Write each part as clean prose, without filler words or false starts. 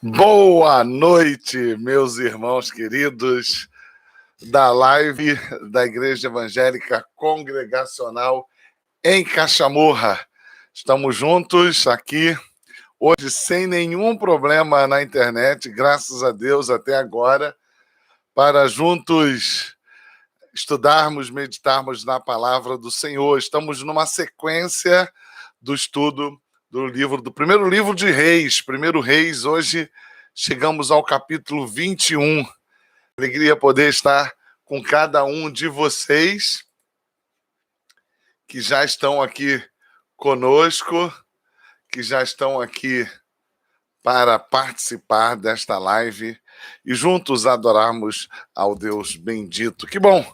Boa noite, meus irmãos queridos da live da Igreja Evangélica Congregacional em Caxamurra. Estamos juntos aqui hoje sem nenhum problema na internet, graças a Deus até agora, para juntos estudarmos, meditarmos na palavra do Senhor. Estamos numa sequência do estudo do primeiro livro de Reis, primeiro Reis. Hoje chegamos ao capítulo 21. Alegria poder estar com cada um de vocês que já estão aqui conosco, que já estão aqui para participar desta live e juntos adorarmos ao Deus bendito. Que bom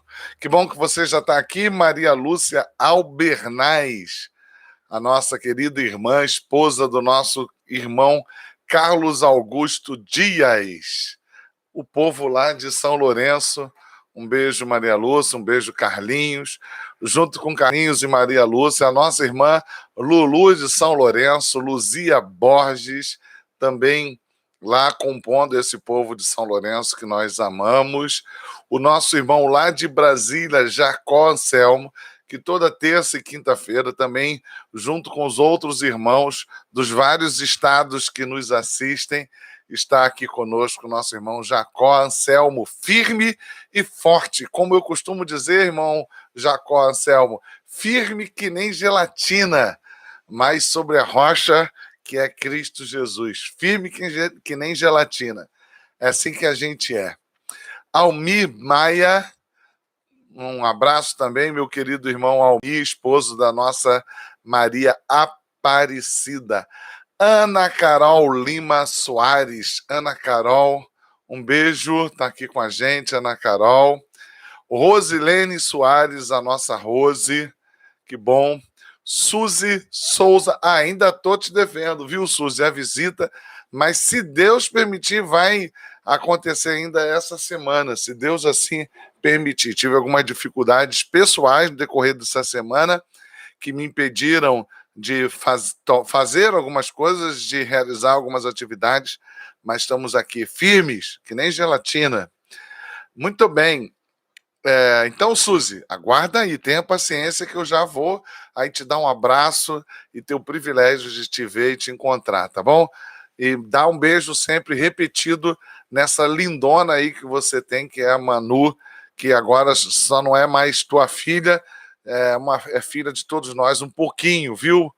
que você já está aqui, Maria Lúcia Albernaz, a nossa querida irmã, esposa do nosso irmão Carlos Augusto Dias, o povo lá de São Lourenço. Um beijo, Maria Lúcia, um beijo, Carlinhos. Junto com Carlinhos e Maria Lúcia, a nossa irmã Lulu de São Lourenço, Luzia Borges, também lá compondo esse povo de São Lourenço que nós amamos. O nosso irmão lá de Brasília, Jacó Anselmo, que toda terça e quinta-feira também, junto com os outros irmãos dos vários estados que nos assistem, está aqui conosco o nosso irmão Jacó Anselmo, firme e forte. Como eu costumo dizer, irmão Jacó Anselmo, firme que nem gelatina, mas sobre a rocha que é Cristo Jesus. Firme que nem gelatina. É assim que a gente é. Almir Maia, um abraço também, meu querido irmão Almir, esposo da nossa Maria Aparecida. Ana Carol Lima Soares. Ana Carol, um beijo, está aqui com a gente, Ana Carol. Rosilene Soares, a nossa Rose, que bom. Suzy Souza, ainda estou te devendo, viu, Suzy, a visita, mas se Deus permitir, vai acontecer ainda essa semana, se Deus assim permitir. Tive algumas dificuldades pessoais no decorrer dessa semana que me impediram de fazer algumas coisas, de realizar algumas atividades, mas estamos aqui firmes, que nem gelatina. Muito bem. Então, Suzy, aguarda aí, tenha paciência que eu já vou aí te dar um abraço e ter o privilégio de te ver e te encontrar, tá bom? E dá um beijo sempre repetido nessa lindona aí que você tem, que é a Manu, que agora só não é mais tua filha, é filha de todos nós um pouquinho, viu,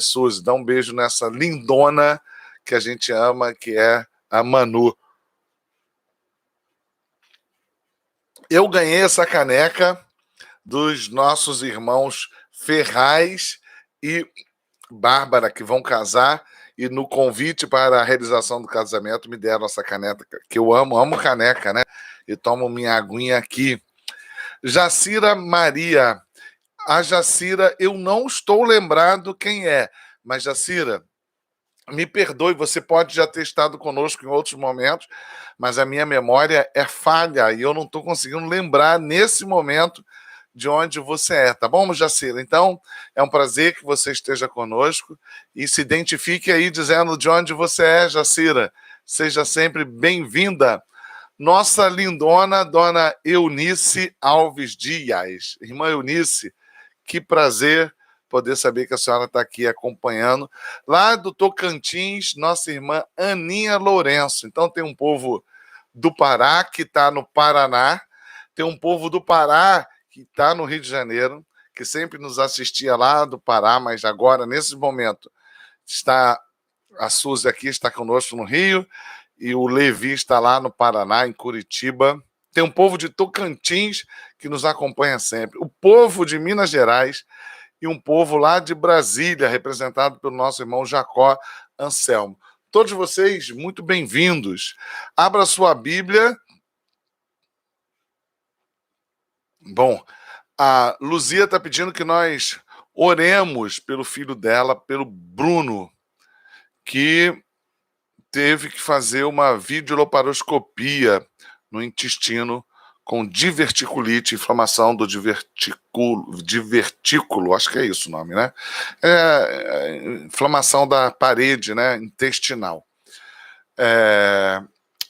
Suzy? Dá um beijo nessa lindona que a gente ama, que é a Manu. Eu ganhei essa caneca dos nossos irmãos Ferraz e Bárbara, que vão casar, e no convite para a realização do casamento me deram essa caneca, que eu amo caneca, né? E tomo minha aguinha aqui. Jacira Maria. A Jacira, eu não estou lembrado quem é, mas Jacira, me perdoe, você pode já ter estado conosco em outros momentos, mas a minha memória é falha e eu não estou conseguindo lembrar nesse momento de onde você é, tá bom, Jacira? Então, é um prazer que você esteja conosco e se identifique aí dizendo de onde você é, Jacira. Seja sempre bem-vinda. Nossa lindona, dona Eunice Alves Dias. Irmã Eunice, que prazer poder saber que a senhora está aqui acompanhando. Lá do Tocantins, nossa irmã Aninha Lourenço. Então tem um povo do Pará que está no Paraná, tem um povo do Pará que está no Rio de Janeiro, que sempre nos assistia lá do Pará, mas agora, nesse momento, está a Suzy aqui, está conosco no Rio, e o Levi está lá no Paraná, em Curitiba. Tem um povo de Tocantins que nos acompanha sempre. O povo de Minas Gerais e um povo lá de Brasília, representado pelo nosso irmão Jacó Anselmo. Todos vocês, muito bem-vindos. Abra sua Bíblia. Bom, a Luzia está pedindo que nós oremos pelo filho dela, pelo Bruno, que teve que fazer uma videolaparoscopia no intestino com diverticulite, inflamação do divertículo, acho que é isso o nome, né? Inflamação da parede, né, intestinal.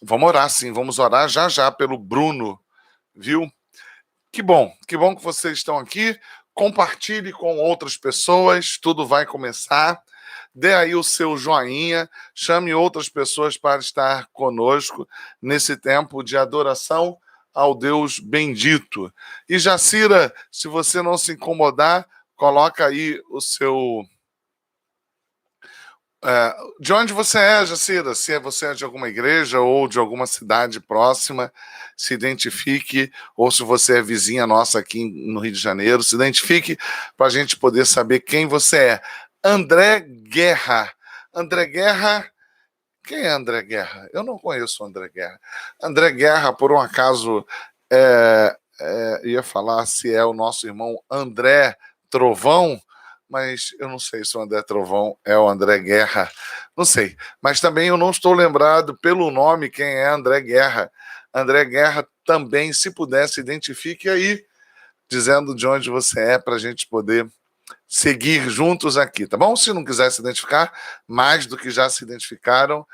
Vamos orar sim, vamos orar já já pelo Bruno, viu? Que bom que vocês estão aqui. Compartilhe com outras pessoas, tudo vai começar. Dê aí o seu joinha, chame outras pessoas para estar conosco nesse tempo de adoração ao Deus bendito. E Jacira, se você não se incomodar, coloca aí o seu... de onde você é, Jacira? Se você é de alguma igreja ou de alguma cidade próxima, se identifique, ou se você é vizinha nossa aqui no Rio de Janeiro, se identifique para a gente poder saber quem você é. André Guerra. André Guerra... Quem é André Guerra? Eu não conheço o André Guerra. André Guerra, por um acaso, ia falar se é o nosso irmão André Trovão, mas eu não sei se o André Trovão é o André Guerra, não sei. Mas também eu não estou lembrado pelo nome quem é André Guerra. André Guerra também, se pudesse, identifique aí, dizendo de onde você é, para a gente poder seguir juntos aqui, tá bom? Se não quiser se identificar, mais do que já se identificaram,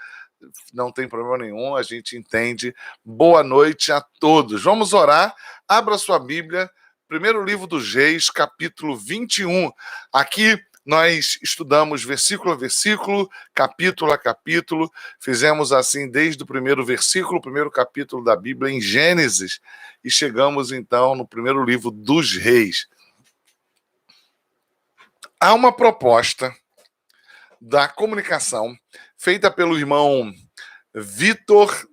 não tem problema nenhum, a gente entende. Boa noite a todos. Vamos orar. Abra sua Bíblia, primeiro livro dos Reis, capítulo 21. Aqui nós estudamos versículo a versículo, capítulo a capítulo. Fizemos assim desde o primeiro versículo, o primeiro capítulo da Bíblia em Gênesis, e chegamos então no primeiro livro dos Reis. Há uma proposta da comunicação feita pelo irmão Vitor,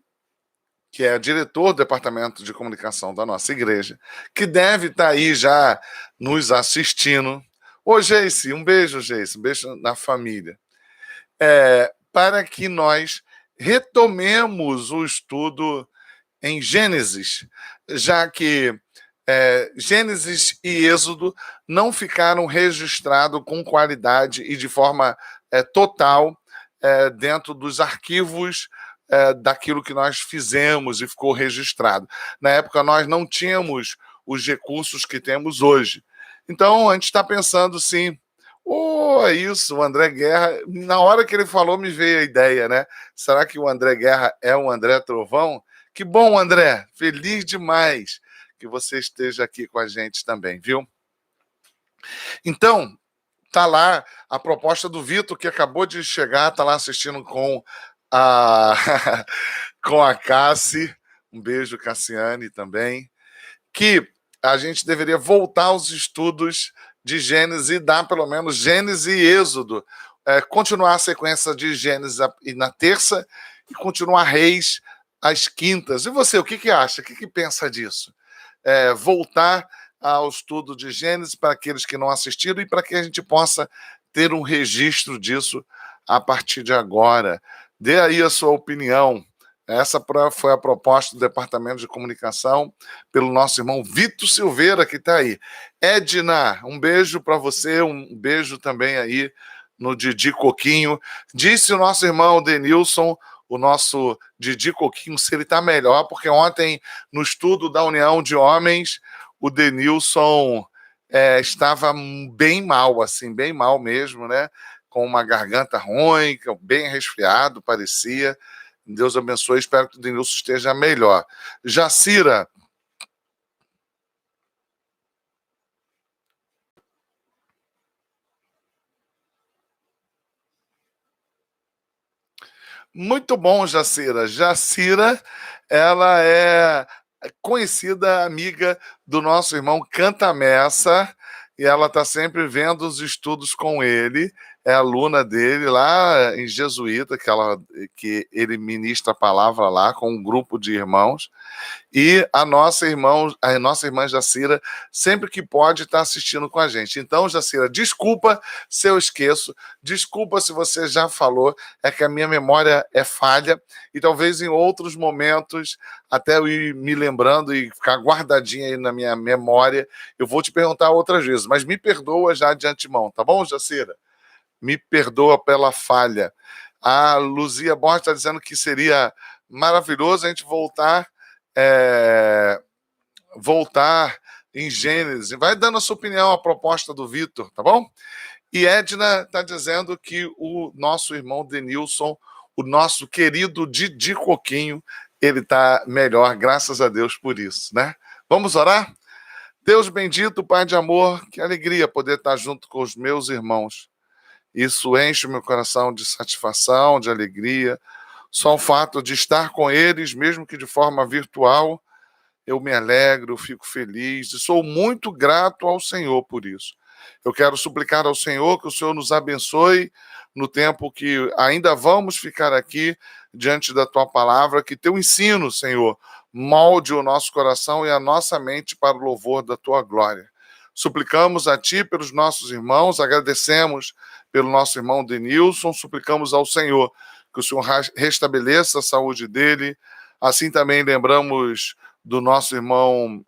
que é diretor do departamento de comunicação da nossa igreja, que deve estar aí já nos assistindo. Ô, Geice, um beijo, Geice, um beijo na família. Para que nós retomemos o estudo em Gênesis, já que Gênesis e Êxodo não ficaram registrados com qualidade e de forma total dentro dos arquivos daquilo que nós fizemos e ficou registrado. Na época, nós não tínhamos os recursos que temos hoje. Então, a gente está pensando assim, é isso, o André Guerra... Na hora que ele falou, me veio a ideia, né? Será que o André Guerra é o André Trovão? Que bom, André! Feliz demais que você esteja aqui com a gente também, viu? Então, tá lá a proposta do Vitor, que acabou de chegar, tá lá assistindo com a com a Cassi, um beijo, Cassiane, também, que a gente deveria voltar aos estudos de Gênesis e dar pelo menos Gênesis e Êxodo, continuar a sequência de Gênesis na terça e continuar Reis às quintas. E você, o que acha? O que pensa disso? Voltar ao estudo de Gênesis para aqueles que não assistiram e para que a gente possa ter um registro disso a partir de agora. Dê aí a sua opinião. Essa foi a proposta do Departamento de Comunicação pelo nosso irmão Vitor Silveira, que está aí. Edna, um beijo para você, um beijo também aí no Didi Coquinho. Disse o nosso irmão Denilson, o nosso Didi Coquinho, se ele está melhor, porque ontem, no estudo da União de Homens, o Denilson estava bem mal, assim, bem mal mesmo, né? Com uma garganta ruim, bem resfriado, parecia. Deus abençoe, espero que o Denilson esteja melhor. Jacira. Muito bom, Jacira. Jacira, ela é conhecida amiga do nosso irmão Cantamessa, e ela está sempre vendo os estudos com ele, é aluna dele lá em Jesuíta, que ele ministra a palavra lá com um grupo de irmãos, e a nossa irmã Jacira, sempre que pode, está assistindo com a gente. Então, Jacira, desculpa se eu esqueço, desculpa se você já falou, é que a minha memória é falha, e talvez em outros momentos, até eu ir me lembrando e ficar guardadinha aí na minha memória, eu vou te perguntar outras vezes, mas me perdoa já de antemão, tá bom, Jacira? Me perdoa pela falha. A Luzia Borges está dizendo que seria maravilhoso a gente voltar em Gênesis. Vai dando a sua opinião, a proposta do Vitor, tá bom? E Edna está dizendo que o nosso irmão Denilson o nosso querido Didi Coquinho, ele está melhor, graças a Deus por isso, né? Vamos orar? Deus bendito, Pai de amor, que alegria poder estar junto com os meus irmãos. Isso enche o meu coração de satisfação, de alegria. Só o fato de estar com eles, mesmo que de forma virtual, eu me alegro, fico feliz e sou muito grato ao Senhor por isso. Eu quero suplicar ao Senhor que o Senhor nos abençoe no tempo que ainda vamos ficar aqui diante da Tua palavra, que Teu ensino, Senhor, molde o nosso coração e a nossa mente para o louvor da Tua glória. Suplicamos a Ti pelos nossos irmãos, agradecemos pelo nosso irmão Denilson, suplicamos ao Senhor que o Senhor restabeleça a saúde dele. Assim também lembramos do nosso irmão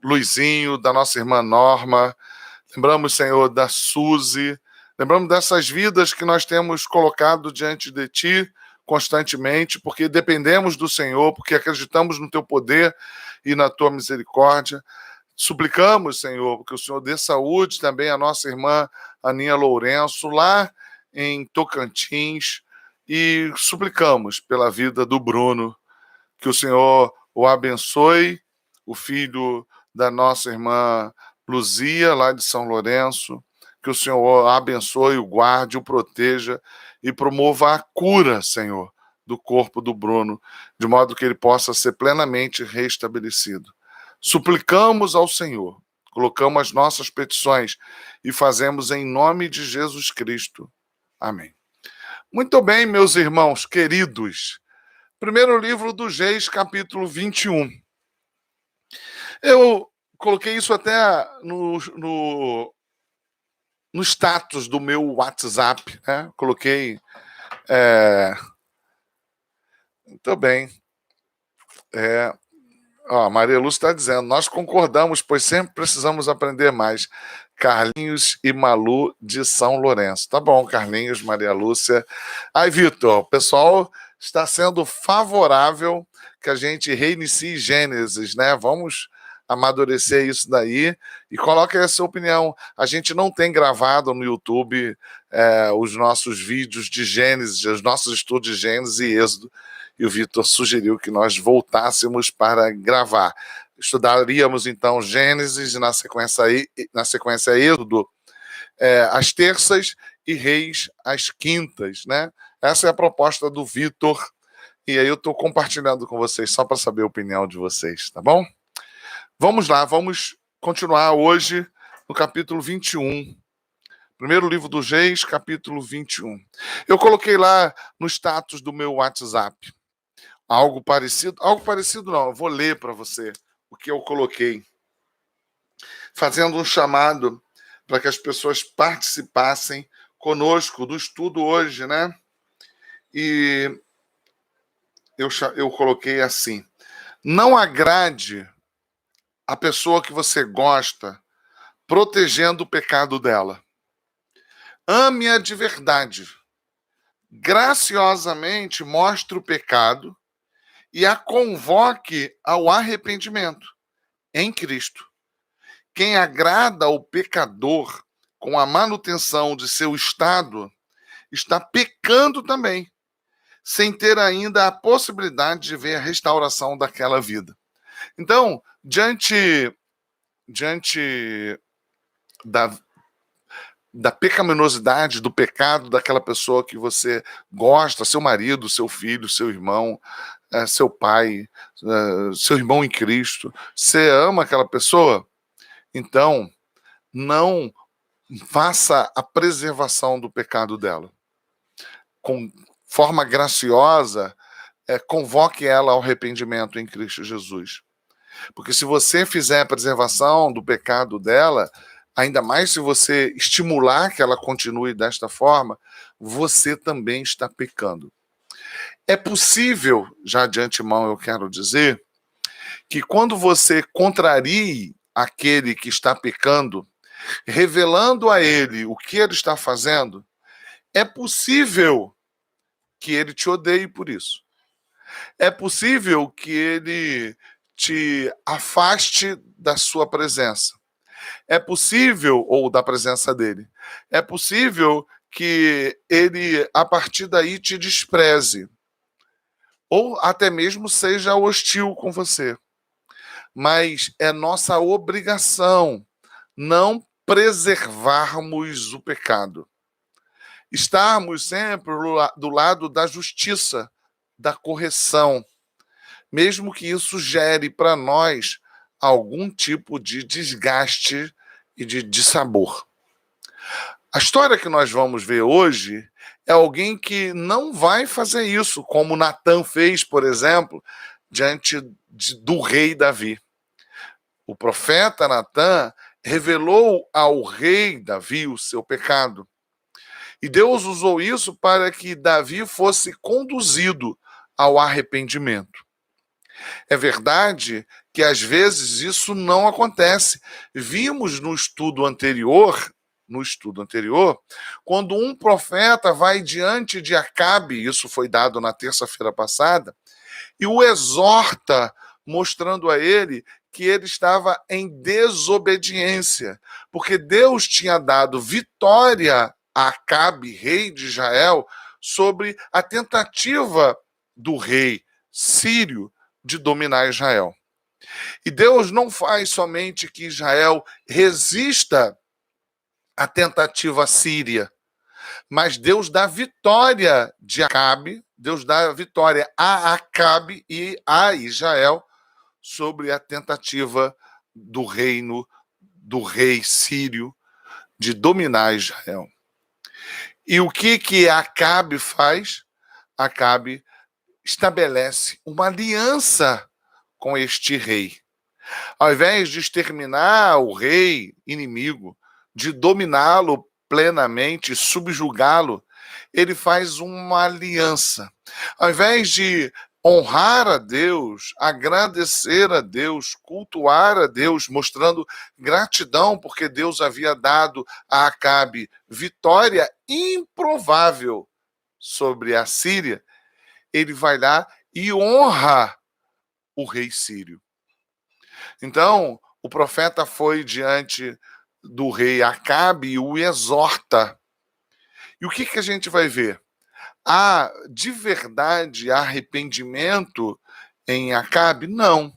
Luizinho, da nossa irmã Norma, lembramos, Senhor, da Suzy, lembramos dessas vidas que nós temos colocado diante de Ti constantemente, porque dependemos do Senhor, porque acreditamos no Teu poder e na Tua misericórdia. Suplicamos, Senhor, que o Senhor dê saúde também à nossa irmã Aninha Lourenço, lá em Tocantins, e suplicamos pela vida do Bruno, que o Senhor o abençoe, o filho da nossa irmã Luzia, lá de São Lourenço, que o Senhor o abençoe, o guarde, o proteja e promova a cura, Senhor, do corpo do Bruno, de modo que ele possa ser plenamente restabelecido. Suplicamos ao Senhor, colocamos as nossas petições e fazemos em nome de Jesus Cristo. Amém. Muito bem, meus irmãos queridos. Primeiro livro dos Reis, capítulo 21. Eu coloquei isso até no status do meu WhatsApp, né? Coloquei... Muito bem. A Maria Lúcia está dizendo, nós concordamos, pois sempre precisamos aprender mais. Carlinhos e Malu de São Lourenço. Tá bom, Carlinhos, Maria Lúcia. Aí, Vitor, o pessoal está sendo favorável que a gente reinicie Gênesis, né? Vamos amadurecer isso daí e coloque a sua opinião. A gente não tem gravado no YouTube os nossos vídeos de Gênesis, os nossos estudos de Gênesis e Êxodo, e o Vitor sugeriu que nós voltássemos para gravar. Estudaríamos, então, Gênesis, na sequência Êxodo, às terças e Reis às quintas, né? Essa é a proposta do Vitor, e aí eu estou compartilhando com vocês, só para saber a opinião de vocês, tá bom? Vamos lá, vamos continuar hoje no capítulo 21. Primeiro livro dos Reis, capítulo 21. Eu coloquei lá no status do meu WhatsApp algo parecido não, eu vou ler para você o que eu coloquei, fazendo um chamado para que as pessoas participassem conosco do estudo hoje, né? E eu coloquei assim: não agrade a pessoa que você gosta, protegendo o pecado dela. Ame-a de verdade. Graciosamente mostre o pecado e a convoque ao arrependimento em Cristo. Quem agrada ao pecador com a manutenção de seu estado está pecando também, sem ter ainda a possibilidade de ver a restauração daquela vida. Então, diante da pecaminosidade, do pecado daquela pessoa que você gosta, seu marido, seu filho, seu irmão, seu pai, seu irmão em Cristo, você ama aquela pessoa? Então, não faça a preservação do pecado dela. Com forma graciosa, convoque ela ao arrependimento em Cristo Jesus. Porque se você fizer a preservação do pecado dela, ainda mais se você estimular que ela continue desta forma, você também está pecando. É possível, já de antemão eu quero dizer, que quando você contrarie aquele que está pecando, revelando a ele o que ele está fazendo, é possível que ele te odeie por isso. É possível que ele te afaste da sua presença. É possível, ou da presença dele, é possível que ele, a partir daí, te despreze, ou até mesmo seja hostil com você. Mas é nossa obrigação não preservarmos o pecado. Estarmos sempre do lado da justiça, da correção, mesmo que isso gere para nós algum tipo de desgaste e de dissabor. A história que nós vamos ver hoje é alguém que não vai fazer isso, como Natã fez, por exemplo, diante do rei Davi. O profeta Natã revelou ao rei Davi o seu pecado. E Deus usou isso para que Davi fosse conduzido ao arrependimento. É verdade que às vezes isso não acontece. Vimos no estudo anterior, quando um profeta vai diante de Acabe, isso foi dado na terça-feira passada, e o exorta, mostrando a ele que ele estava em desobediência, porque Deus tinha dado vitória a Acabe, rei de Israel, sobre a tentativa do rei sírio de dominar Israel. E Deus não faz somente que Israel resista à tentativa síria, mas Deus dá vitória de Acabe, Deus dá vitória a Acabe e a Israel sobre a tentativa do rei sírio de dominar Israel. E o que Acabe faz? Acabe estabelece uma aliança com este rei. Ao invés de exterminar o rei inimigo, de dominá-lo plenamente, subjugá-lo, ele faz uma aliança. Ao invés de honrar a Deus, agradecer a Deus, cultuar a Deus, mostrando gratidão porque Deus havia dado a Acabe vitória improvável sobre a Síria, ele vai lá e honra o rei sírio. Então, o profeta foi diante do rei Acabe e o exorta. E o que a gente vai ver? Há de verdade arrependimento em Acabe? Não.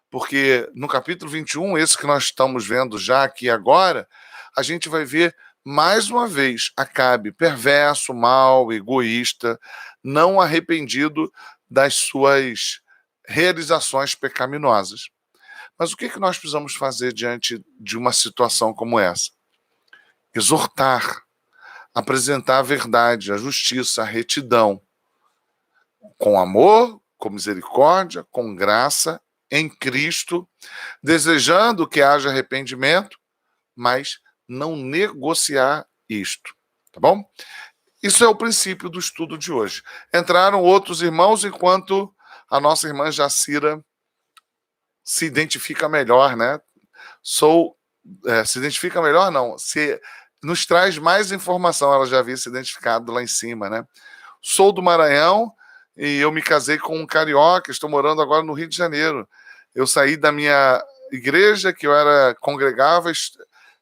Porque no capítulo 21, esse que nós estamos vendo já aqui agora, a gente vai ver mais uma vez Acabe perverso, mau, egoísta, não arrependido das suas realizações pecaminosas. Mas o que nós precisamos fazer diante de uma situação como essa? Exortar, apresentar a verdade, a justiça, a retidão, com amor, com misericórdia, com graça, em Cristo, desejando que haja arrependimento, mas não negociar isto, tá bom? Isso é o princípio do estudo de hoje. Entraram outros irmãos, enquanto a nossa irmã Jacira se identifica melhor, né? Se identifica melhor, não. Se nos traz mais informação, ela já havia se identificado lá em cima, né? Sou do Maranhão e eu me casei com um carioca, estou morando agora no Rio de Janeiro. Eu saí da minha igreja, que eu congregava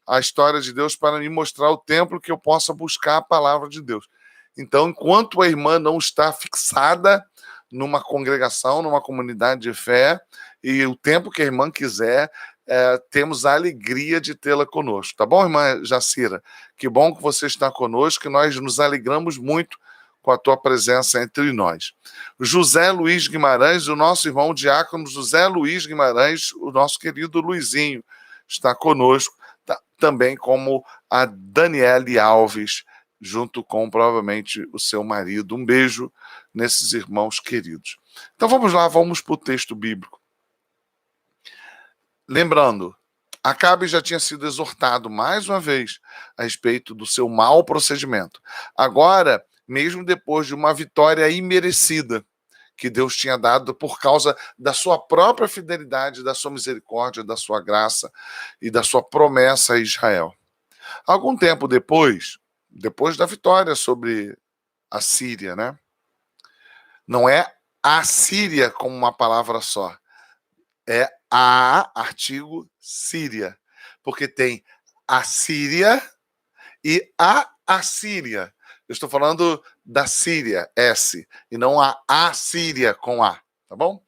a história de Deus para me mostrar o templo que eu possa buscar a palavra de Deus. Então, enquanto a irmã não está fixada numa congregação, numa comunidade de fé, e o tempo que a irmã quiser, temos a alegria de tê-la conosco. Tá bom, irmã Jacira? Que bom que você está conosco, que nós nos alegramos muito com a tua presença entre nós. José Luiz Guimarães, o nosso irmão diácono José Luiz Guimarães, o nosso querido Luizinho, está conosco, também como a Daniele Alves, junto com, provavelmente, o seu marido. Um beijo nesses irmãos queridos. Então vamos lá, vamos para o texto bíblico. Lembrando, Acabe já tinha sido exortado mais uma vez a respeito do seu mau procedimento. Agora, mesmo depois de uma vitória imerecida que Deus tinha dado por causa da sua própria fidelidade, da sua misericórdia, da sua graça e da sua promessa a Israel. Algum tempo depois da vitória sobre a Síria, né? Não é a Síria como uma palavra só. É a artigo Síria. Porque tem a Síria e a Assíria. Eu estou falando da Síria, S, e não a Assíria com A, tá bom?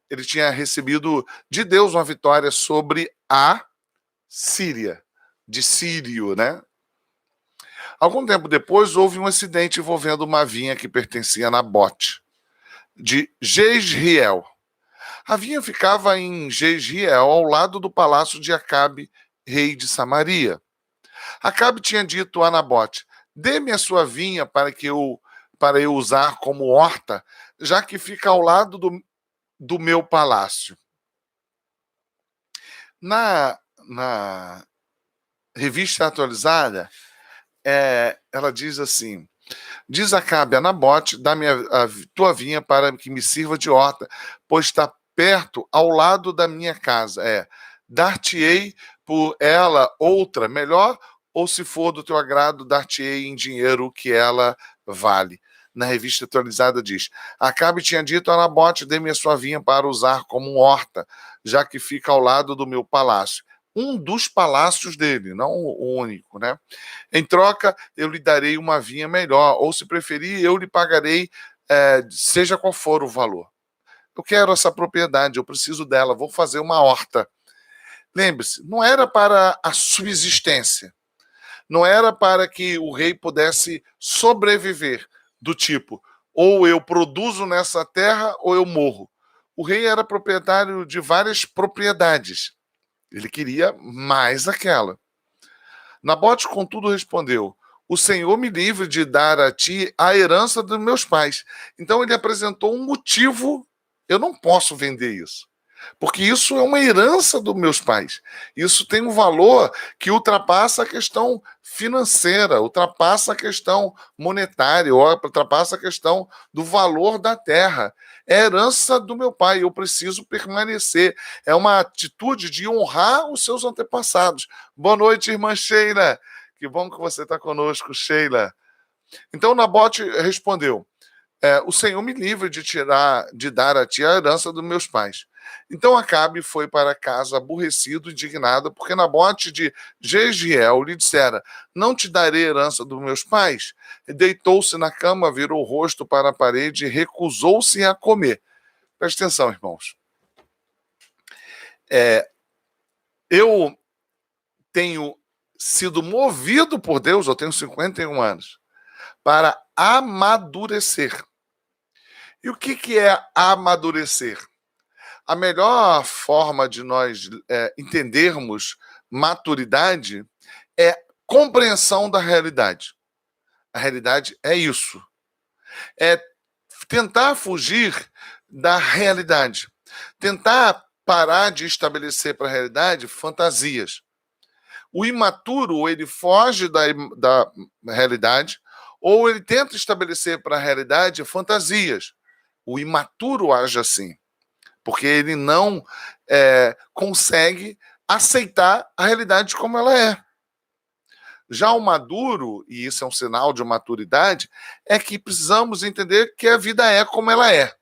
Ele tinha recebido de Deus uma vitória sobre a Síria, de Sírio, né? Algum tempo depois, houve um acidente envolvendo uma vinha que pertencia a Nabote, de Jezreel. A vinha ficava em Jezreel, ao lado do palácio de Acabe, rei de Samaria. Acabe tinha dito a Nabote: dê-me a sua vinha para eu usar como horta, já que fica ao lado do meu palácio. Na revista atualizada, ela diz assim: diz Acabe a Nabote: dá-me a tua vinha para que me sirva de horta, pois está perto, ao lado da minha casa. Dar-te-ei por ela outra melhor, ou se for do teu agrado, dar-te-ei em dinheiro o que ela vale. Na revista atualizada diz: Acabe tinha dito a Nabote: dê-me a sua vinha para usar como horta, já que fica ao lado do meu palácio. Um dos palácios dele, não o único, né? Em troca, eu lhe darei uma vinha melhor, ou se preferir, eu lhe pagarei, seja qual for o valor. Eu quero essa propriedade, eu preciso dela, vou fazer uma horta. Lembre-se, não era para a subsistência, não era para que o rei pudesse sobreviver, do tipo, ou eu produzo nessa terra ou eu morro. O rei era proprietário de várias propriedades. Ele queria mais aquela. Nabote, contudo, respondeu: o Senhor me livre de dar a ti a herança dos meus pais. Então ele apresentou um motivo: eu não posso vender isso, porque isso é uma herança dos meus pais. Isso tem um valor que ultrapassa a questão financeira, ultrapassa a questão monetária, ultrapassa a questão do valor da terra. É herança do meu pai, eu preciso permanecer. É uma atitude de honrar os seus antepassados. Boa noite, irmã Sheila. Que bom que você está conosco, Sheila. Então Nabote respondeu: o Senhor me livre de dar a ti a herança dos meus pais. Então Acabe foi para casa aborrecido e indignado, porque Nabote de Jezreel lhe dissera: não te darei herança dos meus pais. Deitou-se na cama, virou o rosto para a parede e recusou-se a comer. Presta atenção, irmãos. Eu tenho sido movido por Deus, eu tenho 51 anos, para amadurecer. E o que é amadurecer? A melhor forma de nós entendermos maturidade é compreensão da realidade. A realidade é isso. É tentar fugir da realidade. Tentar parar de estabelecer para a realidade fantasias. O imaturo, ele foge da realidade, ou ele tenta estabelecer para a realidade fantasias. O imaturo age assim, porque ele não consegue aceitar a realidade como ela é. Já o maduro, e isso é um sinal de maturidade, é que precisamos entender que a vida é como ela é,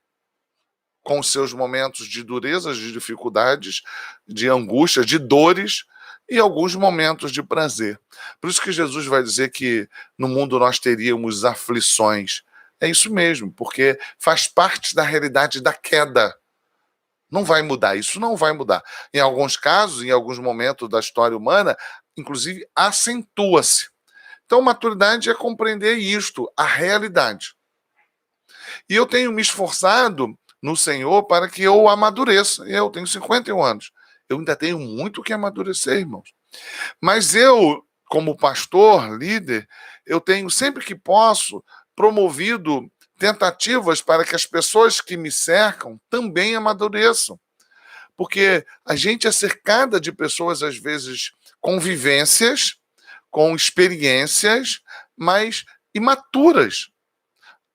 com os seus momentos de durezas, de dificuldades, de angústia, de dores e alguns momentos de prazer. Por isso que Jesus vai dizer que no mundo nós teríamos aflições. É isso mesmo, porque faz parte da realidade da queda. Não vai mudar, isso não vai mudar. Em alguns casos, em alguns momentos da história humana, inclusive acentua-se. Então, maturidade é compreender isto, a realidade. E eu tenho me esforçado no Senhor para que eu amadureça. Eu tenho 51 anos. Eu ainda tenho muito que amadurecer, irmãos. Mas eu, como pastor, líder, eu tenho, sempre que posso, promovido tentativas para que as pessoas que me cercam também amadureçam. Porque a gente é cercada de pessoas, às vezes, com vivências, com experiências, mas imaturas.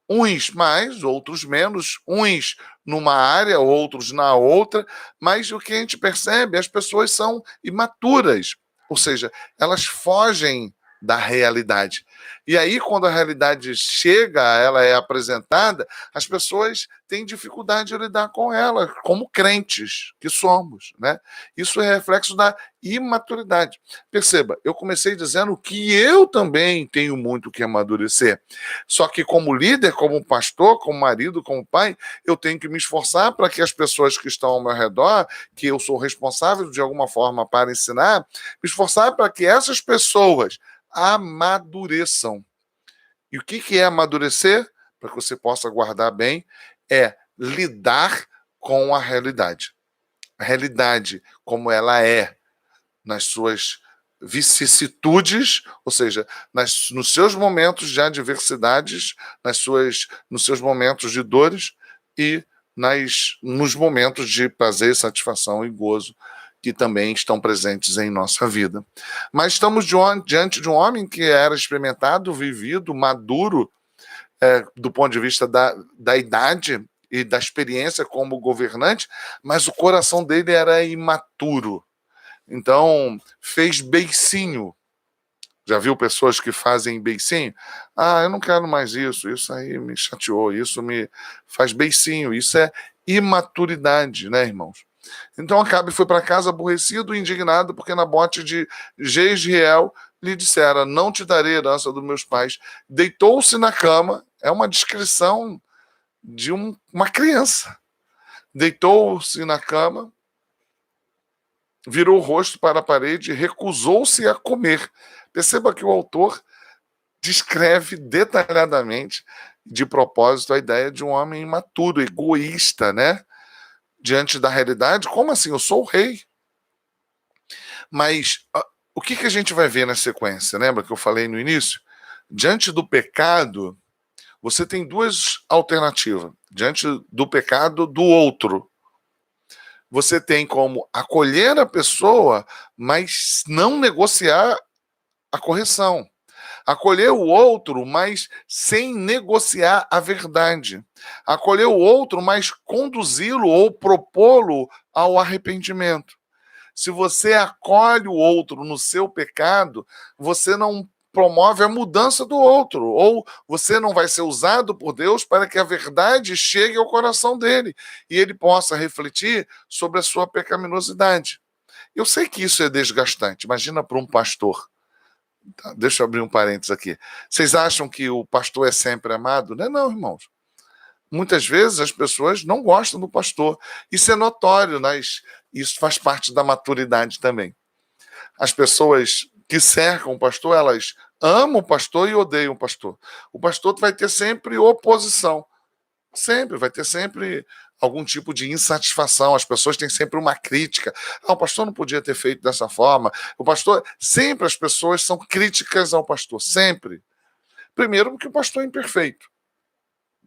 Uns mais, outros menos, uns numa área, outros na outra, mas o que a gente percebe, as pessoas são imaturas, ou seja, elas fogem da realidade. E aí, quando a realidade chega, ela é apresentada, as pessoas têm dificuldade de lidar com ela, como crentes que somos, né? Isso é reflexo da imaturidade. Perceba, eu comecei dizendo que eu também tenho muito que amadurecer. Só que como líder, como pastor, como marido, como pai, eu tenho que me esforçar para que as pessoas que estão ao meu redor, que eu sou responsável de alguma forma para ensinar, me esforçar para que essas pessoas amadureçam. E o que é amadurecer? Para que você possa guardar bem, é lidar com a realidade. A realidade, como ela é, nas suas vicissitudes, ou seja, nos seus momentos de adversidades, nos seus momentos de dores e nos momentos de prazer, satisfação e gozo que também estão presentes em nossa vida. Mas estamos diante de um homem que era experimentado, vivido, maduro, do ponto de vista da idade e da experiência como governante, mas o coração dele era imaturo. Então, fez beicinho. Já viu pessoas que fazem beicinho? Ah, eu não quero mais isso aí me chateou, isso me faz beicinho. Isso é imaturidade, né, irmãos? Então Acabe foi para casa aborrecido e indignado, porque Nabote de Jezreel lhe dissera: não te darei a herança dos meus pais. Deitou-se na cama, é uma descrição de uma criança. Deitou-se na cama, virou o rosto para a parede e recusou-se a comer. Perceba que o autor descreve detalhadamente, de propósito, a ideia de um homem imaturo, egoísta, né? Diante da realidade, como assim? Eu sou o rei. Mas o que a gente vai ver na sequência? Lembra que eu falei no início? Diante do pecado, você tem duas alternativas. Diante do pecado do outro, você tem como acolher a pessoa, mas não negociar a correção. Acolher o outro, mas sem negociar a verdade. Acolher o outro, mas conduzi-lo ou propô-lo ao arrependimento. Se você acolhe o outro no seu pecado, você não promove a mudança do outro, ou você não vai ser usado por Deus para que a verdade chegue ao coração dele e ele possa refletir sobre a sua pecaminosidade. Eu sei que isso é desgastante. Imagina para um pastor. Deixa eu abrir um parênteses aqui. Vocês acham que o pastor é sempre amado? Não é não, irmãos. Muitas vezes as pessoas não gostam do pastor. Isso é notório, isso faz parte da maturidade também. As pessoas que cercam o pastor, elas amam o pastor e odeiam o pastor. O pastor vai ter sempre oposição. Sempre, vai ter sempre algum tipo de insatisfação. As pessoas têm sempre uma crítica. O pastor não podia ter feito dessa forma. O pastor, sempre as pessoas são críticas ao pastor, sempre. Primeiro, porque o pastor é imperfeito.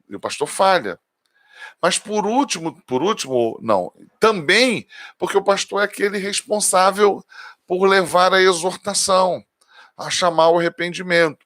E o pastor falha. Mas por último, não. Também porque o pastor é aquele responsável por levar a exortação, a chamar o arrependimento.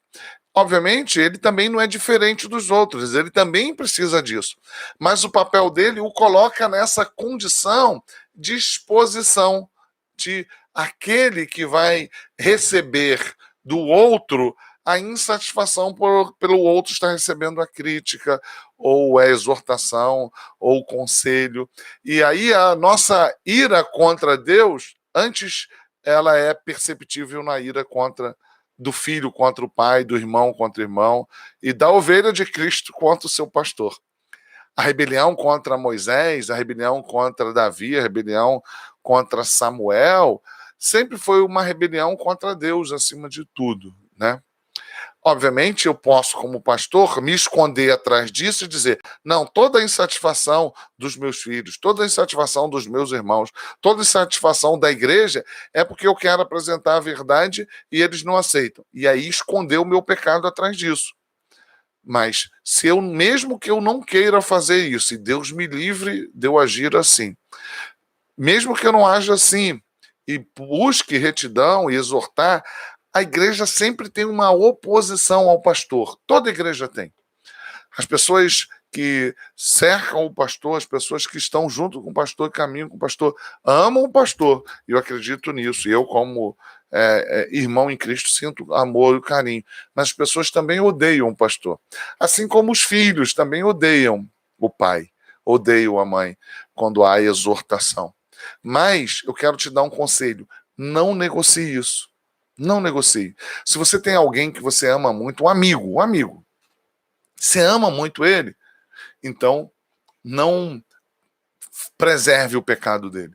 Obviamente, ele também não é diferente dos outros, ele também precisa disso. Mas o papel dele o coloca nessa condição de exposição, de aquele que vai receber do outro a insatisfação pelo outro estar recebendo a crítica, ou a exortação, ou o conselho. E aí a nossa ira contra Deus, antes ela é perceptível na ira do filho contra o pai, do irmão contra o irmão, e da ovelha de Cristo contra o seu pastor. A rebelião contra Moisés, a rebelião contra Davi, a rebelião contra Samuel, sempre foi uma rebelião contra Deus, acima de tudo, né? Obviamente, eu posso, como pastor, me esconder atrás disso e dizer: não, toda a insatisfação dos meus filhos, toda a insatisfação dos meus irmãos, toda a insatisfação da igreja é porque eu quero apresentar a verdade e eles não aceitam. E aí esconder o meu pecado atrás disso. Mas mesmo que eu não queira fazer isso, e Deus me livre de eu agir assim, mesmo que eu não haja assim, e busque retidão e exortar, a igreja sempre tem uma oposição ao pastor. Toda igreja tem. As pessoas que cercam o pastor, as pessoas que estão junto com o pastor, caminham com o pastor, amam o pastor. E eu acredito nisso. E eu, como irmão em Cristo, sinto amor e carinho. Mas as pessoas também odeiam o pastor. Assim como os filhos também odeiam o pai, odeiam a mãe, quando há exortação. Mas eu quero te dar um conselho: não negocie isso. Não negocie. Se você tem alguém que você ama muito, um amigo, você ama muito ele, então não preserve o pecado dele.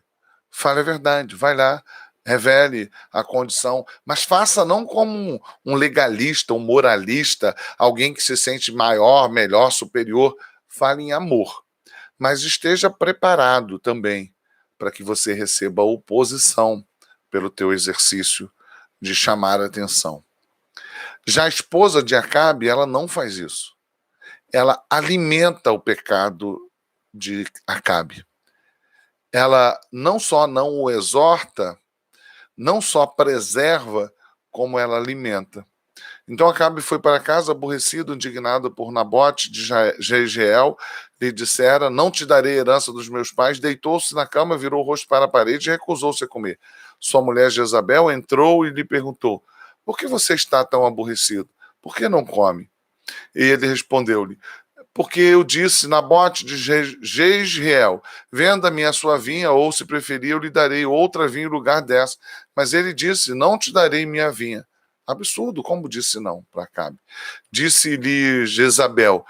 Fale a verdade, vai lá, revele a condição, mas faça não como um legalista, um moralista, alguém que se sente maior, melhor, superior. Fale em amor, mas esteja preparado também para que você receba oposição pelo teu exercício de chamar a atenção. Já a esposa de Acabe, ela não faz isso. Ela alimenta o pecado de Acabe. Ela não só não o exorta, não só preserva, como ela alimenta. Então Acabe foi para casa aborrecido, indignado por Nabote de Jezreel, lhe dissera: não te darei herança dos meus pais. Deitou-se na cama, virou o rosto para a parede e recusou-se a comer. Sua mulher Jezabel entrou e lhe perguntou: por que você está tão aborrecido? Por que não come? E ele respondeu-lhe: porque eu disse, Nabote de Jezreel, venda-me a sua vinha, ou se preferir, eu lhe darei outra vinha em lugar dessa. Mas ele disse, não te darei minha vinha. Absurdo, como disse não para Acabe? Disse-lhe Jezabel,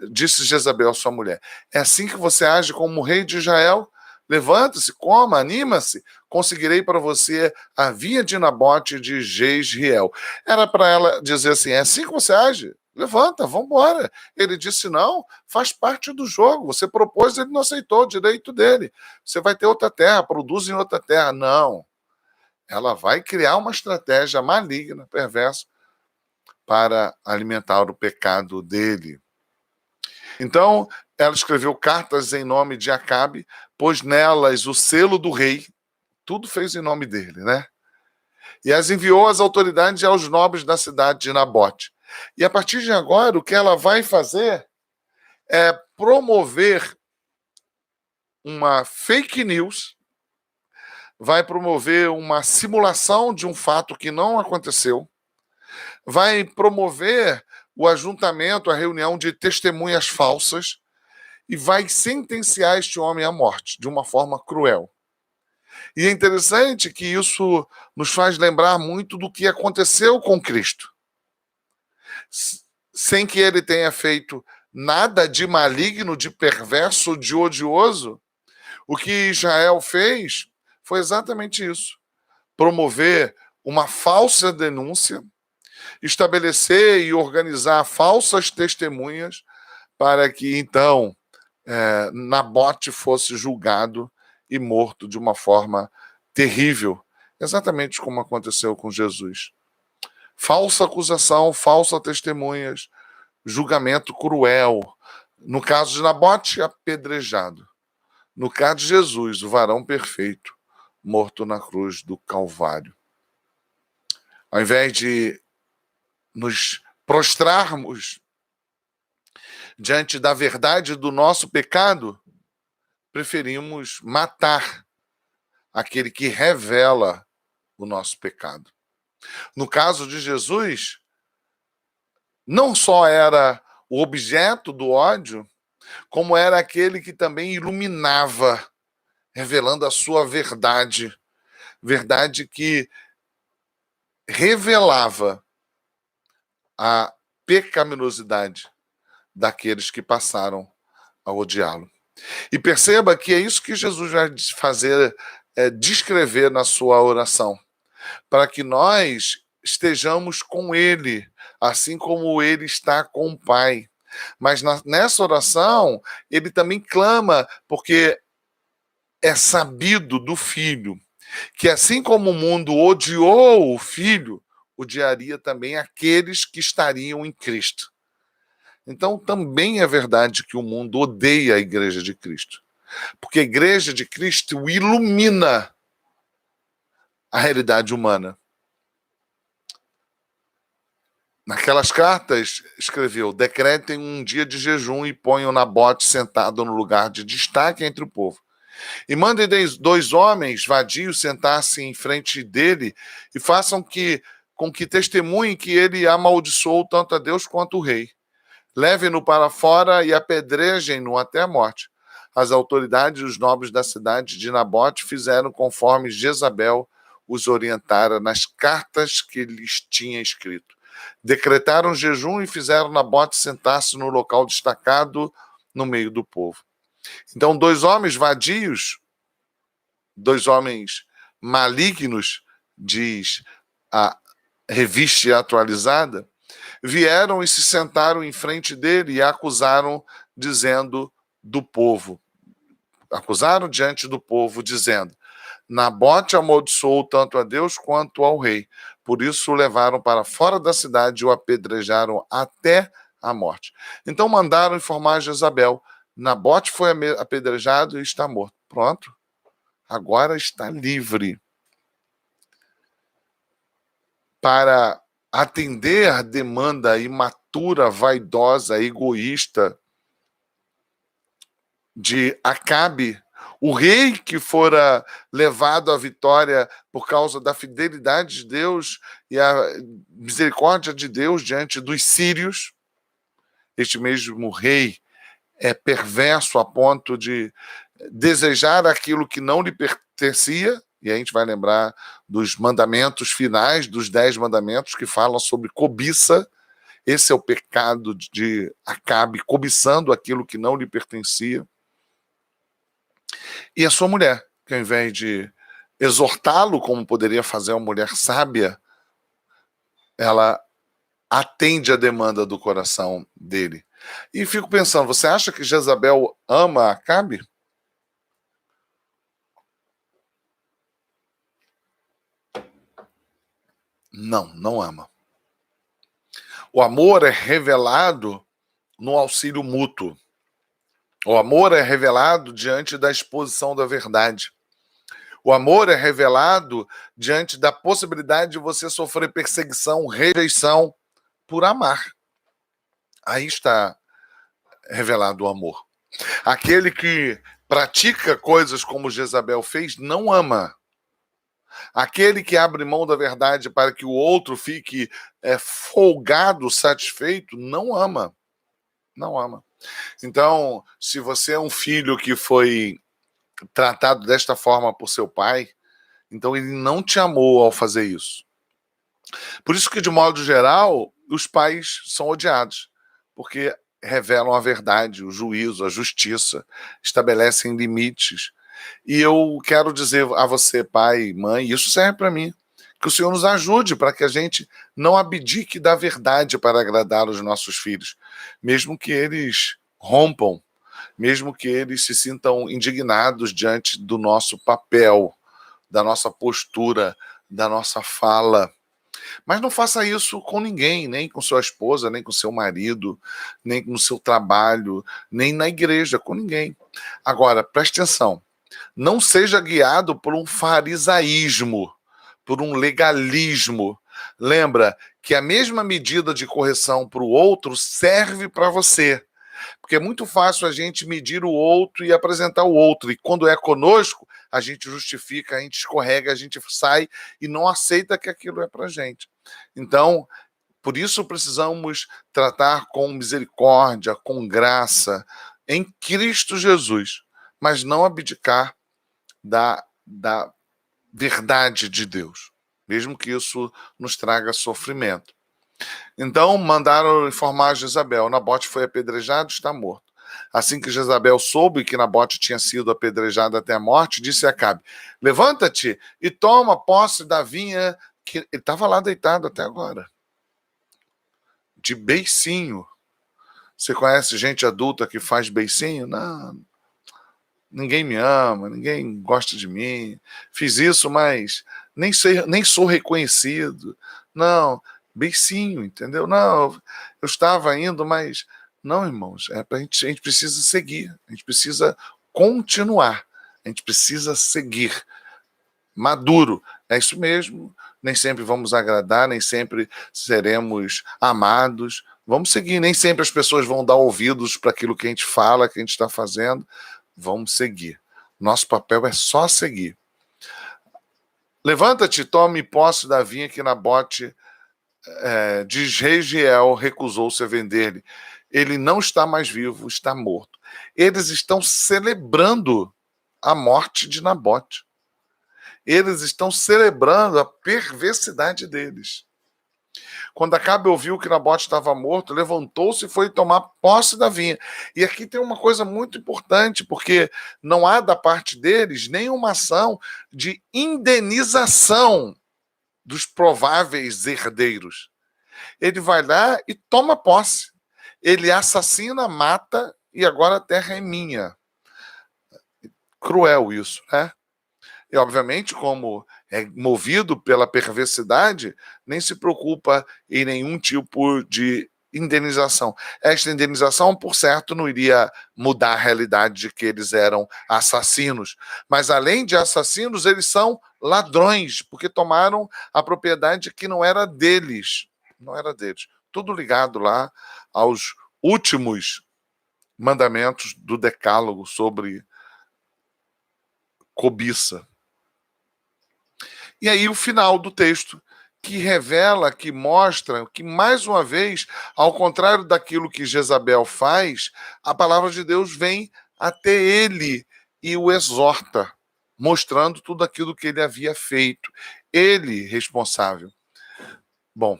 disse Jezabel, sua mulher, é assim que você age como rei de Israel? Levanta-se, coma, anima-se, conseguirei para você a vinha de Nabote de Jezreel. Era para ela dizer assim, é assim que você age? Levanta, vamos embora. Ele disse não, faz parte do jogo. Você propôs, ele não aceitou, o direito dele. Você vai ter outra terra, produz em outra terra. Não. Ela vai criar uma estratégia maligna, perversa, para alimentar o pecado dele. Então, ela escreveu cartas em nome de Acabe, pôs nelas o selo do rei, tudo fez em nome dele, né? E as enviou às autoridades e aos nobres da cidade de Nabote. E a partir de agora, o que ela vai fazer é promover uma fake news, vai promover uma simulação de um fato que não aconteceu, vai promover o ajuntamento, a reunião de testemunhas falsas e vai sentenciar este homem à morte de uma forma cruel. E é interessante que isso nos faz lembrar muito do que aconteceu com Cristo. Sem que ele tenha feito nada de maligno, de perverso, de odioso, o que Israel fez foi exatamente isso: promover uma falsa denúncia, estabelecer e organizar falsas testemunhas para que, então, Nabote fosse julgado e morto de uma forma terrível, exatamente como aconteceu com Jesus. Falsa acusação, falsas testemunhas, julgamento cruel. No caso de Nabote, apedrejado. No caso de Jesus, o varão perfeito, morto na cruz do Calvário. Ao invés de nos prostrarmos diante da verdade do nosso pecado, preferimos matar aquele que revela o nosso pecado. No caso de Jesus, não só era o objeto do ódio, como era aquele que também iluminava, revelando a sua verdade, verdade que revelava a pecaminosidade daqueles que passaram a odiá-lo. E perceba que é isso que Jesus vai fazer, descrever na sua oração, para que nós estejamos com ele, assim como ele está com o Pai. Mas nessa oração, ele também clama, porque é sabido do Filho, que assim como o mundo odiou o Filho, odiaria também aqueles que estariam em Cristo. Então, também é verdade que o mundo odeia a Igreja de Cristo, porque a Igreja de Cristo ilumina a realidade humana. Naquelas cartas, escreveu: decretem um dia de jejum e ponham Nabote sentado no lugar de destaque entre o povo. E mandem 2 homens vadios sentar-se em frente dele e façam com que testemunhem que ele amaldiçoou tanto a Deus quanto o rei. Levem-no para fora e apedrejem-no até a morte. As autoridades e os nobres da cidade de Nabote fizeram conforme Jezabel os orientara nas cartas que lhes tinha escrito. Decretaram jejum e fizeram Nabote sentar-se no local destacado no meio do povo. Então, 2 homens vadios, 2 homens malignos, diz a revista atualizada, vieram e se sentaram em frente dele e acusaram, dizendo do povo. Acusaram diante do povo, dizendo: Nabote amaldiçoou tanto a Deus quanto ao rei. Por isso o levaram para fora da cidade e o apedrejaram até a morte. Então mandaram informar a Jezabel: Nabote foi apedrejado e está morto. Pronto. Agora está livre para atender a demanda imatura, vaidosa, egoísta de Acabe, o rei que fora levado à vitória por causa da fidelidade de Deus e a misericórdia de Deus diante dos sírios. Este mesmo rei é perverso a ponto de desejar aquilo que não lhe pertencia, e a gente vai lembrar dos mandamentos finais, dos 10 mandamentos que falam sobre cobiça. Esse é o pecado de Acabe, cobiçando aquilo que não lhe pertencia. E a sua mulher, que ao invés de exortá-lo, como poderia fazer uma mulher sábia, ela atende a demanda do coração dele. E fico pensando, você acha que Jezabel ama Acabe? Não, não ama. O amor é revelado no auxílio mútuo. O amor é revelado diante da exposição da verdade. O amor é revelado diante da possibilidade de você sofrer perseguição, rejeição por amar. Aí está revelado o amor. Aquele que pratica coisas como Jezabel fez, não ama. Aquele que abre mão da verdade para que o outro fique folgado, satisfeito, não ama. Não ama. Então, se você é um filho que foi tratado desta forma por seu pai, então ele não te amou ao fazer isso. Por isso que, de modo geral, os pais são odiados, porque revelam a verdade, o juízo, a justiça, estabelecem limites. E eu quero dizer a você, pai, mãe, isso serve para mim, que o Senhor nos ajude para que a gente não abdique da verdade para agradar os nossos filhos, mesmo que eles rompam, mesmo que eles se sintam indignados diante do nosso papel, da nossa postura, da nossa fala. Mas não faça isso com ninguém, nem com sua esposa, nem com seu marido, nem no seu trabalho, nem na igreja, com ninguém. Agora, preste atenção, não seja guiado por um farisaísmo, por um legalismo. Lembra que a mesma medida de correção para o outro serve para você. Porque é muito fácil a gente medir o outro e apresentar o outro. E quando é conosco, a gente justifica, a gente escorrega, a gente sai e não aceita que aquilo é para a gente. Então, por isso precisamos tratar com misericórdia, com graça, em Cristo Jesus, mas não abdicar da verdade de Deus, mesmo que isso nos traga sofrimento. Então mandaram informar Jezabel: Nabote foi apedrejado, está morto. Assim que Jezabel soube que Nabote tinha sido apedrejado até a morte, disse a Acabe: levanta-te e toma posse da vinha, que ele estava lá deitado até agora, de beicinho. Você conhece gente adulta que faz beicinho? Não. Ninguém me ama, ninguém gosta de mim. Fiz isso, mas nem sou reconhecido. Não, beicinho, entendeu? Não, eu estava indo, mas não, irmãos, a gente precisa seguir, a gente precisa continuar, a gente precisa seguir. Maduro, é isso mesmo. Nem sempre vamos agradar, nem sempre seremos amados. Vamos seguir, nem sempre as pessoas vão dar ouvidos para aquilo que a gente fala, que a gente está fazendo. Vamos seguir. Nosso papel é só seguir. Levanta-te, tome posse da vinha que Nabote de Jezreel recusou-se a vender-lhe. Ele não está mais vivo, está morto. Eles estão celebrando a morte de Nabote. Eles estão celebrando a perversidade deles. Quando Acabe ouviu que Nabote estava morto, levantou-se e foi tomar posse da vinha. E aqui tem uma coisa muito importante, porque não há da parte deles nenhuma ação de indenização dos prováveis herdeiros. Ele vai lá e toma posse. Ele assassina, mata e agora a terra é minha. Cruel isso, né? E, obviamente, como é movido pela perversidade, nem se preocupa em nenhum tipo de indenização. Esta indenização, por certo, não iria mudar a realidade de que eles eram assassinos. Mas, além de assassinos, eles são ladrões, porque tomaram a propriedade que não era deles. Não era deles. Tudo ligado lá aos últimos mandamentos do Decálogo sobre cobiça. E aí o final do texto, que revela, que mostra que, mais uma vez, ao contrário daquilo que Jezabel faz, a palavra de Deus vem até ele e o exorta, mostrando tudo aquilo que ele havia feito. Ele responsável. Bom,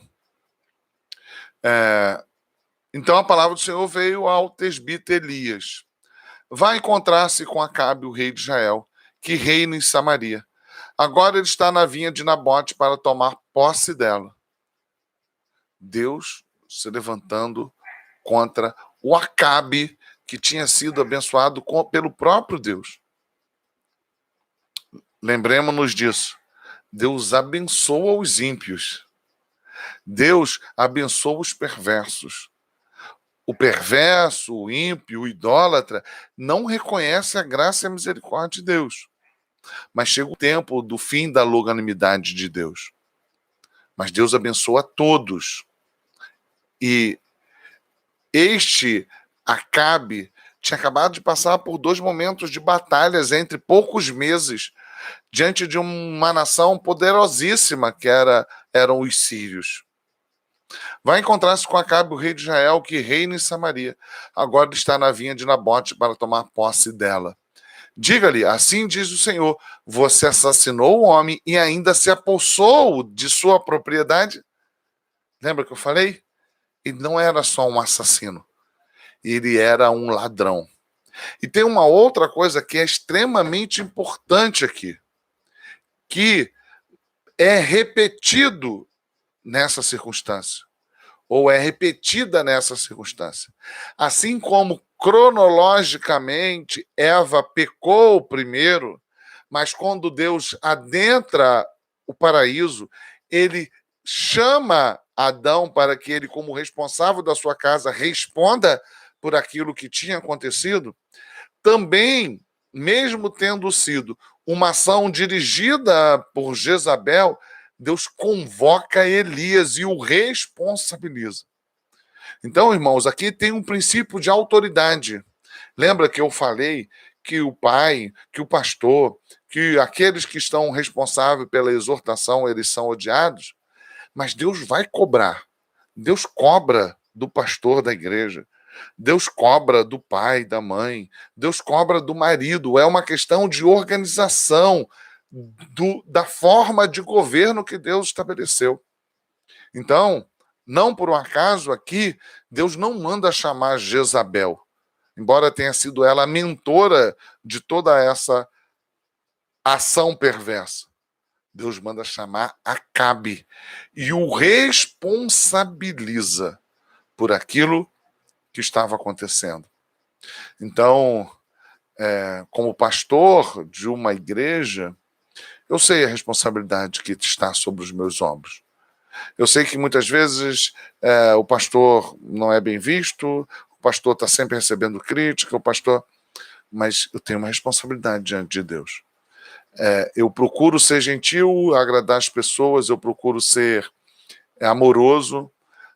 então a palavra do Senhor veio ao tesbita Elias. Vai encontrar-se com Acabe, o rei de Israel, que reina em Samaria. Agora ele está na vinha de Nabote para tomar posse dela. Deus se levantando contra o Acabe, que tinha sido abençoado pelo próprio Deus. Lembremos-nos disso. Deus abençoa os ímpios. Deus abençoa os perversos. O perverso, o ímpio, o idólatra, não reconhece a graça e a misericórdia de Deus. Mas chega o tempo do fim da longanimidade de Deus. Mas Deus abençoa a todos. E este Acabe tinha acabado de passar por 2 momentos de batalhas entre poucos meses, diante de uma nação poderosíssima que eram os sírios. Vai encontrar-se com Acabe, o rei de Israel, que reina em Samaria. Agora está na vinha de Nabote para tomar posse dela. Diga-lhe, assim diz o Senhor, você assassinou o homem e ainda se apossou de sua propriedade? Lembra que eu falei? Ele não era só um assassino, ele era um ladrão. E tem uma outra coisa que é extremamente importante aqui, que é repetido nessa circunstância, ou é repetida nessa circunstância. Assim como cronologicamente Eva pecou primeiro, mas quando Deus adentra o paraíso, ele chama Adão para que ele, como responsável da sua casa, responda por aquilo que tinha acontecido. Também, mesmo tendo sido uma ação dirigida por Jezabel, Deus convoca Elias e o responsabiliza. Então, irmãos, aqui tem um princípio de autoridade. Lembra que eu falei que o pai, que o pastor, que aqueles que estão responsáveis pela exortação, eles são odiados? Mas Deus vai cobrar. Deus cobra do pastor da igreja. Deus cobra do pai, da mãe. Deus cobra do marido. É uma questão de organização, da forma de governo que Deus estabeleceu. Então, não por um acaso aqui, Deus não manda chamar Jezabel, embora tenha sido ela a mentora de toda essa ação perversa. Deus manda chamar Acabe e o responsabiliza por aquilo que estava acontecendo. Então, como pastor de uma igreja, eu sei a responsabilidade que está sobre os meus ombros. Eu sei que muitas vezes o pastor não é bem visto, o pastor está sempre recebendo crítica, mas eu tenho uma responsabilidade diante de Deus. Eu procuro ser gentil, agradar as pessoas, eu procuro ser amoroso,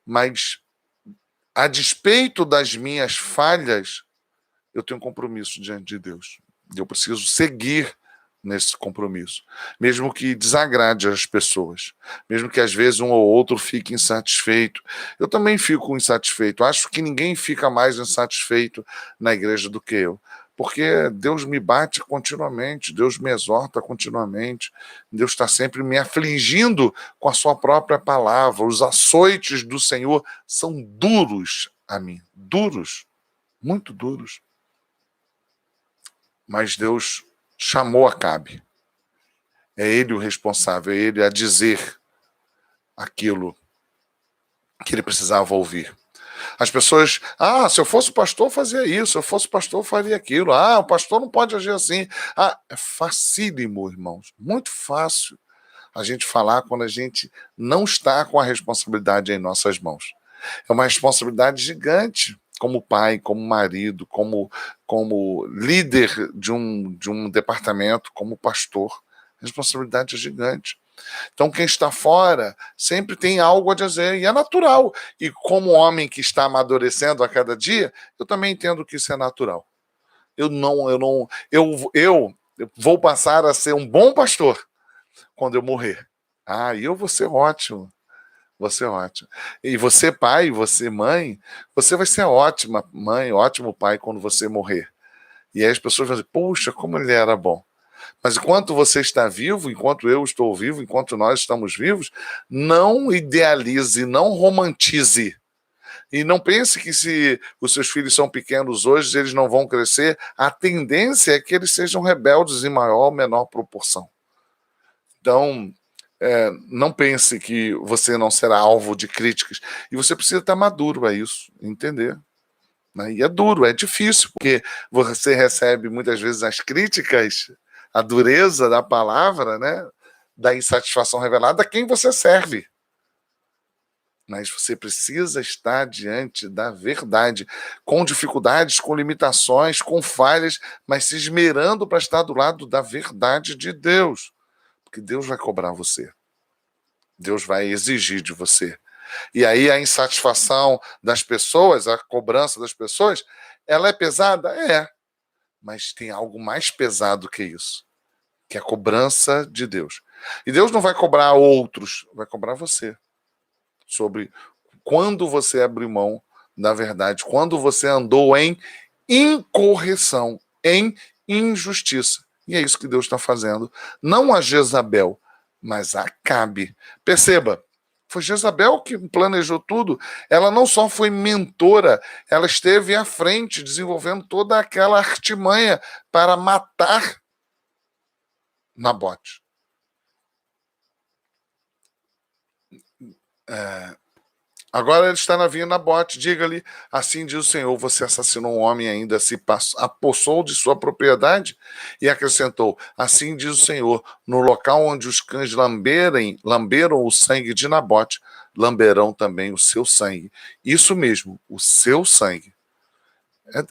mas a despeito das minhas falhas, eu tenho um compromisso diante de Deus. Eu preciso seguir nesse compromisso, mesmo que desagrade as pessoas, mesmo que às vezes um ou outro fique insatisfeito. Eu também fico insatisfeito. Acho que ninguém fica mais insatisfeito na igreja do que eu, porque Deus me bate continuamente, Deus me exorta continuamente, Deus está sempre me afligindo com a sua própria palavra. Os açoites do Senhor são duros a mim, duros, muito duros. Mas Deus chamou Acabe. É ele o responsável, é ele a dizer aquilo que ele precisava ouvir. As pessoas, se eu fosse pastor, fazia isso, se eu fosse pastor, faria aquilo. O pastor não pode agir assim. É facílimo, irmãos, muito fácil a gente falar quando a gente não está com a responsabilidade em nossas mãos. É uma responsabilidade gigante, como pai, como marido, como líder de um departamento, como pastor. A responsabilidade é gigante. Então, quem está fora sempre tem algo a dizer, e é natural. E como homem que está amadurecendo a cada dia, eu também entendo que isso é natural. Eu vou passar a ser um bom pastor quando eu morrer. E eu vou ser ótimo. Você é ótimo. E você, pai, você, mãe, você vai ser ótima mãe, ótimo pai quando você morrer. E aí as pessoas vão dizer, puxa, como ele era bom. Mas enquanto você está vivo, enquanto eu estou vivo, enquanto nós estamos vivos, não idealize, não romantize. E não pense que se os seus filhos são pequenos hoje, eles não vão crescer. A tendência é que eles sejam rebeldes em maior ou menor proporção. Então, não pense que você não será alvo de críticas. E você precisa estar maduro a isso, entender. E é duro, é difícil, porque você recebe muitas vezes as críticas, a dureza da palavra, né, da insatisfação revelada a quem você serve. Mas você precisa estar diante da verdade, com dificuldades, com limitações, com falhas, mas se esmerando para estar do lado da verdade de Deus. Porque Deus vai cobrar você. Deus vai exigir de você. E aí a insatisfação das pessoas, a cobrança das pessoas, ela é pesada? É. Mas tem algo mais pesado que isso, que é a cobrança de Deus. E Deus não vai cobrar outros, vai cobrar você. Sobre quando você abriu mão da verdade, quando você andou em incorreção, em injustiça. E é isso que Deus está fazendo. Não a Jezabel, mas a Acabe. Perceba, foi Jezabel que planejou tudo. Ela não só foi mentora, ela esteve à frente, desenvolvendo toda aquela artimanha para matar Nabote. Agora ele está na vinha Nabote, diga-lhe, assim diz o Senhor, você assassinou um homem e ainda se apossou de sua propriedade? E acrescentou, assim diz o Senhor, no local onde os cães lamberam o sangue de Nabote, lamberão também o seu sangue. Isso mesmo, o seu sangue.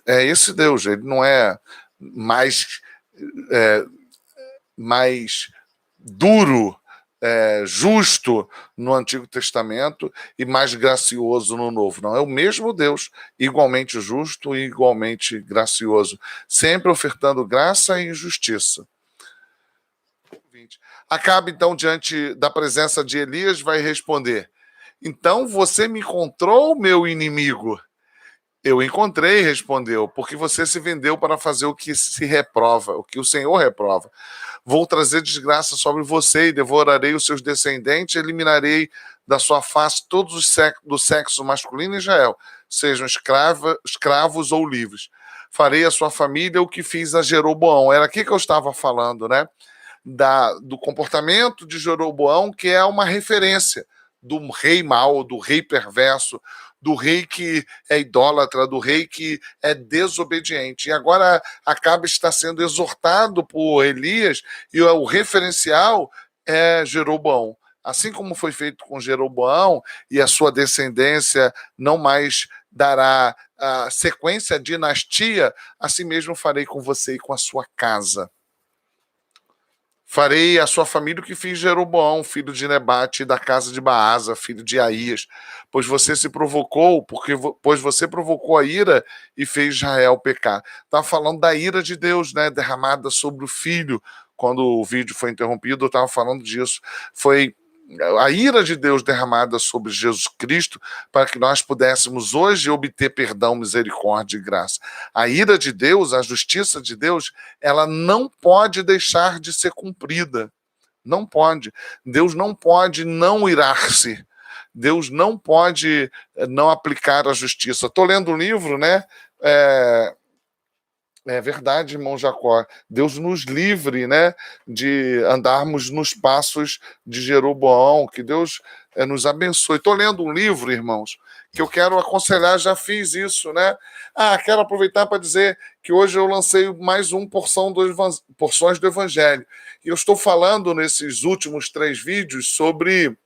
É esse Deus, ele não é mais duro, justo no Antigo Testamento e mais gracioso no Novo. Não, é o mesmo Deus, igualmente justo e igualmente gracioso, sempre ofertando graça e justiça. Acabe, então, diante da presença de Elias, vai responder, então você me encontrou, meu inimigo? Eu encontrei, respondeu, porque você se vendeu para fazer o que se reprova, o que o Senhor reprova. Vou trazer desgraça sobre você e devorarei os seus descendentes, eliminarei da sua face todos os do sexo masculino em Israel, sejam escravos ou livres. Farei a sua família o que fiz a Jeroboão. Era aqui que eu estava falando, né? Do comportamento de Jeroboão, que é uma referência do rei mau, do rei perverso, do rei que é idólatra, do rei que é desobediente. E agora Acabe está sendo exortado por Elias e o referencial é Jeroboão. Assim como foi feito com Jeroboão e a sua descendência não mais dará a sequência, a dinastia, assim mesmo farei com você e com a sua casa. Farei a sua família o que fiz Jeroboão, filho de Nebate, da casa de Baasa, filho de Aías, pois você provocou a ira e fez Israel pecar. Estava falando da ira de Deus, né, derramada sobre o filho. Quando o vídeo foi interrompido, eu estava falando disso. Foi a ira de Deus derramada sobre Jesus Cristo para que nós pudéssemos hoje obter perdão, misericórdia e graça. A ira de Deus, a justiça de Deus, ela não pode deixar de ser cumprida. Não pode. Deus não pode não irar-se. Deus não pode não aplicar a justiça. Estou lendo um livro, né? É verdade, irmão Jacó. Deus nos livre, né, de andarmos nos passos de Jeroboão. Que Deus nos abençoe. Estou lendo um livro, irmãos, que eu quero aconselhar. Já fiz isso, né? Quero aproveitar para dizer que hoje eu lancei mais porções do Evangelho. E eu estou falando nesses últimos 3 vídeos sobre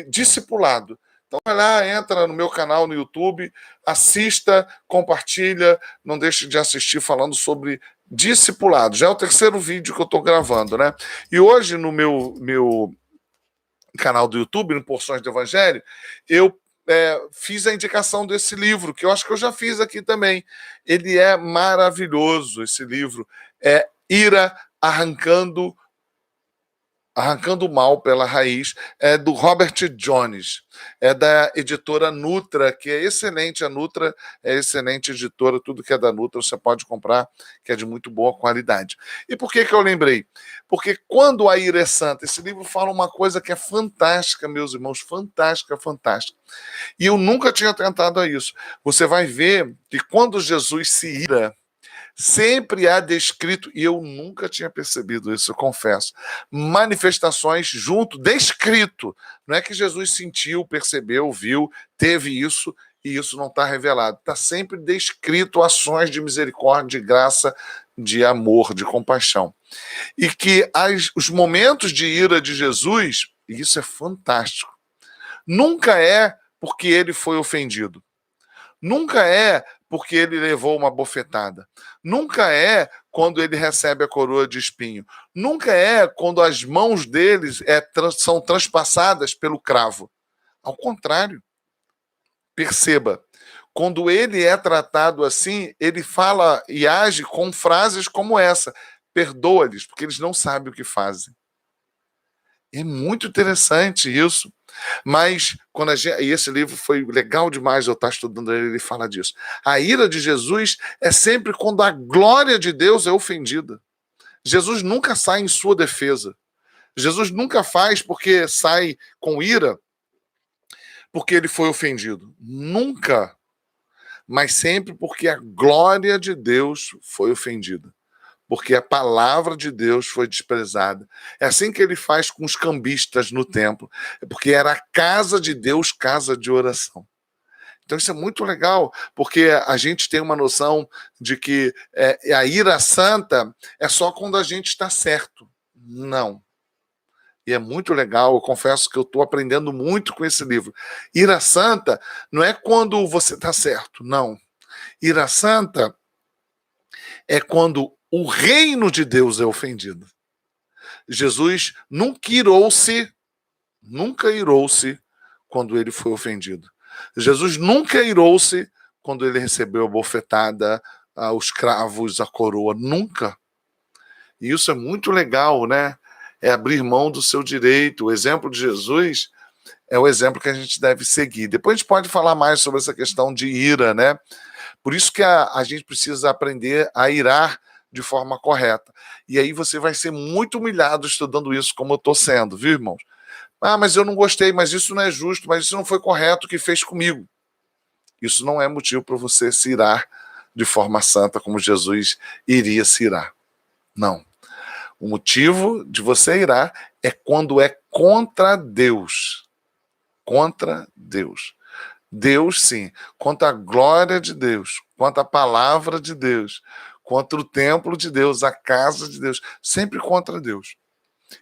discipulado. Então vai lá, entra no meu canal no YouTube, assista, compartilha, não deixe de assistir falando sobre discipulado. Já é o 3º vídeo que eu estou gravando, né? E hoje no meu canal do YouTube, no Porções do Evangelho, eu fiz a indicação desse livro, que eu acho que eu já fiz aqui também. Ele é maravilhoso, esse livro. É Ira Arrancando o Mal pela Raiz, é do Robert Jones, é da editora Nutra, que é excelente. A Nutra é excelente editora, tudo que é da Nutra você pode comprar, que é de muito boa qualidade. E por que eu lembrei? Porque quando a ira é santa, esse livro fala uma coisa que é fantástica, meus irmãos, fantástica, fantástica. E eu nunca tinha atentado a isso. Você vai ver que quando Jesus se ira, sempre há descrito, e eu nunca tinha percebido isso, eu confesso, manifestações descrito. Não é que Jesus sentiu, percebeu, viu, teve isso, e isso não está revelado. Está sempre descrito ações de misericórdia, de graça, de amor, de compaixão. E que os momentos de ira de Jesus, e isso é fantástico, nunca é porque ele foi ofendido. Nunca é porque ele levou uma bofetada. Nunca é quando ele recebe a coroa de espinho. Nunca é quando as mãos deles são transpassadas pelo cravo. Ao contrário. Perceba, quando ele é tratado assim, ele fala e age com frases como essa: perdoa-lhes, porque eles não sabem o que fazem. É muito interessante isso. Mas, e esse livro foi legal demais eu estar estudando ele fala disso. A ira de Jesus é sempre quando a glória de Deus é ofendida. Jesus nunca sai em sua defesa. Jesus nunca faz porque sai com ira, porque ele foi ofendido. Nunca. Mas sempre porque a glória de Deus foi ofendida. Porque a palavra de Deus foi desprezada. É assim que ele faz com os cambistas no templo, porque era a casa de Deus, casa de oração. Então isso é muito legal, porque a gente tem uma noção de que a ira santa é só quando a gente está certo. Não. E é muito legal, eu confesso que eu estou aprendendo muito com esse livro. Ira santa não é quando você está certo, não. Ira santa é quando o reino de Deus é ofendido. Jesus nunca irou-se quando ele foi ofendido. Jesus nunca irou-se quando ele recebeu a bofetada, os cravos, a coroa. Nunca. E isso é muito legal, né? É abrir mão do seu direito. O exemplo de Jesus é o exemplo que a gente deve seguir. Depois a gente pode falar mais sobre essa questão de ira, né? Por isso que a gente precisa aprender a irar de forma correta. E aí você vai ser muito humilhado estudando isso, como eu estou sendo, viu, irmãos? Mas eu não gostei, mas isso não é justo, mas isso não foi correto o que fez comigo. Isso não é motivo para você se irar de forma santa, como Jesus iria se irar. Não. O motivo de você irar é quando é contra Deus. Contra Deus. Deus, sim. Contra a glória de Deus. Contra a palavra de Deus. Contra o templo de Deus, a casa de Deus, sempre contra Deus.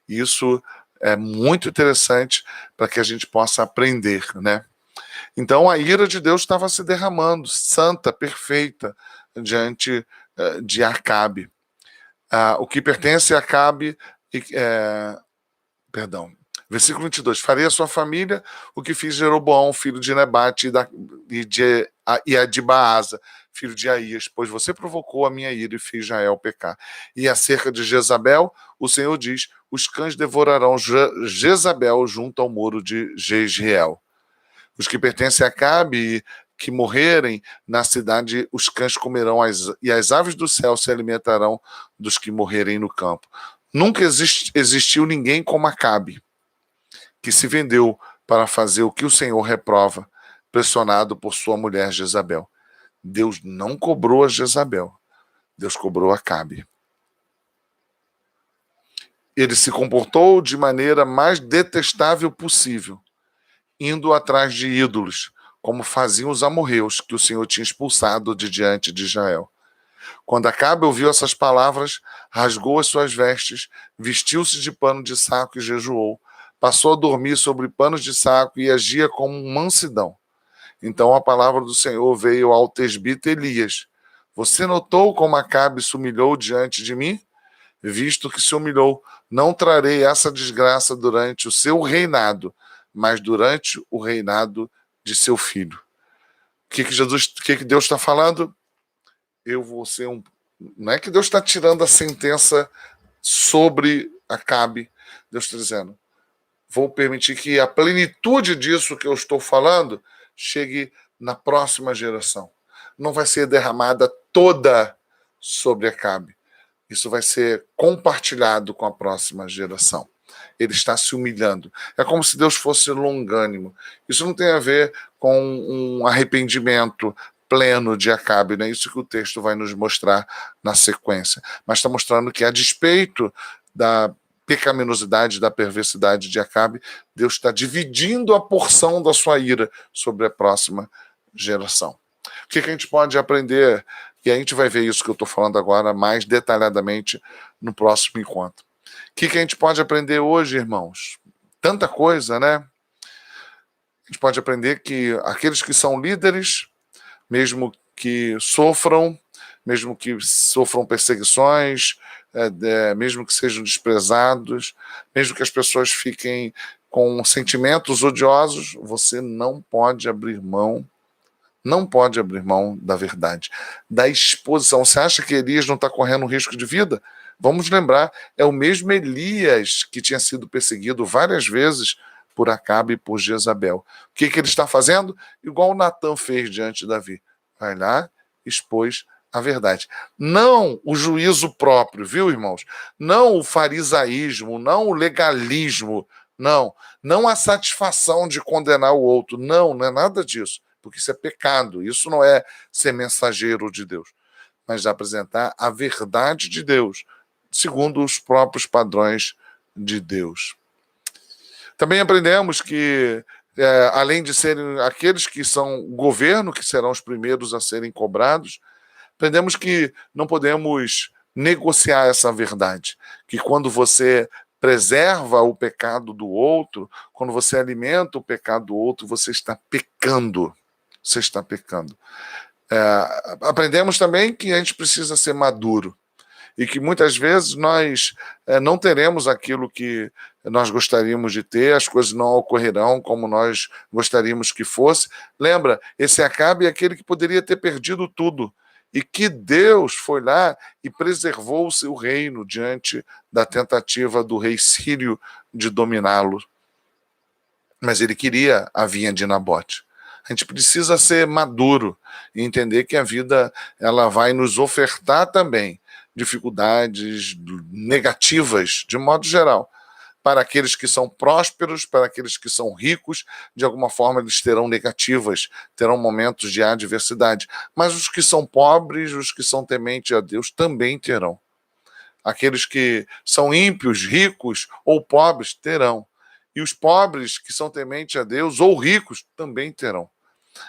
Isso é muito interessante para que a gente possa aprender, né? Então a ira de Deus estava se derramando, santa, perfeita, diante de Acabe. O que pertence a Acabe, versículo 22, farei a sua família o que fiz Jeroboão, filho de Nebate, e a de Baasa, filho de Aías, pois você provocou a minha ira e fez Israel pecar. E acerca de Jezabel, o Senhor diz, os cães devorarão Jezabel junto ao muro de Jezreel. Os que pertencem a Acabe, que morrerem na cidade, os cães comerão, e as aves do céu se alimentarão dos que morrerem no campo. Nunca existiu ninguém como Acabe, que se vendeu para fazer o que o Senhor reprova, pressionado por sua mulher Jezabel. Deus não cobrou a Jezabel, Deus cobrou Acabe. Ele se comportou de maneira mais detestável possível, indo atrás de ídolos, como faziam os amorreus que o Senhor tinha expulsado de diante de Israel. Quando Acabe ouviu essas palavras, rasgou as suas vestes, vestiu-se de pano de saco e jejuou. Passou a dormir sobre panos de saco e agia como um mansidão. Então a palavra do Senhor veio ao tesbita Elias. Você notou como Acabe se humilhou diante de mim? Visto que se humilhou, não trarei essa desgraça durante o seu reinado, mas durante o reinado de seu filho. O que Deus está falando? Eu vou ser um... Não é que Deus está tirando a sentença sobre Acabe. Deus está dizendo, vou permitir que a plenitude disso que eu estou falando chegue na próxima geração. Não vai ser derramada toda sobre Acabe. Isso vai ser compartilhado com a próxima geração. Ele está se humilhando. É como se Deus fosse longânimo. Isso não tem a ver com um arrependimento pleno de Acabe, não é isso que o texto vai nos mostrar na sequência. Mas está mostrando que, a despeito da pecaminosidade, da perversidade de Acabe, Deus está dividindo a porção da sua ira sobre a próxima geração. O que a gente pode aprender? E a gente vai ver isso que eu estou falando agora mais detalhadamente no próximo encontro. O que a gente pode aprender hoje, irmãos? Tanta coisa, né? A gente pode aprender que aqueles que são líderes, mesmo que sofram perseguições, mesmo que sejam desprezados, mesmo que as pessoas fiquem com sentimentos odiosos, você não pode abrir mão da verdade, da exposição. Você acha que Elias não está correndo risco de vida? Vamos lembrar, é o mesmo Elias que tinha sido perseguido várias vezes por Acabe e por Jezabel. O que ele está fazendo? Igual Natan fez diante de Davi. Vai lá, expôs a verdade. Não o juízo próprio, viu, irmãos? Não o farisaísmo, não o legalismo, não a satisfação de condenar o outro. Não é nada disso, porque isso é pecado. Isso não é ser mensageiro de Deus, mas apresentar a verdade de Deus, segundo os próprios padrões de Deus. Também aprendemos que, além de serem aqueles que são o governo, que serão os primeiros a serem cobrados, aprendemos que não podemos negociar essa verdade, que quando você preserva o pecado do outro, quando você alimenta o pecado do outro, você está pecando. Você está pecando. Aprendemos também que a gente precisa ser maduro e que muitas vezes nós não teremos aquilo que nós gostaríamos de ter, as coisas não ocorrerão como nós gostaríamos que fosse. Lembra, esse Acabe é aquele que poderia ter perdido tudo e que Deus foi lá e preservou o seu reino diante da tentativa do rei sírio de dominá-lo. Mas ele queria a vinha de Nabote. A gente precisa ser maduro e entender que a vida ela vai nos ofertar também dificuldades negativas, de modo geral. Para aqueles que são prósperos, para aqueles que são ricos, de alguma forma eles terão negativas, terão momentos de adversidade. Mas os que são pobres, os que são tementes a Deus, também terão. Aqueles que são ímpios, ricos ou pobres, terão. E os pobres que são tementes a Deus ou ricos também terão.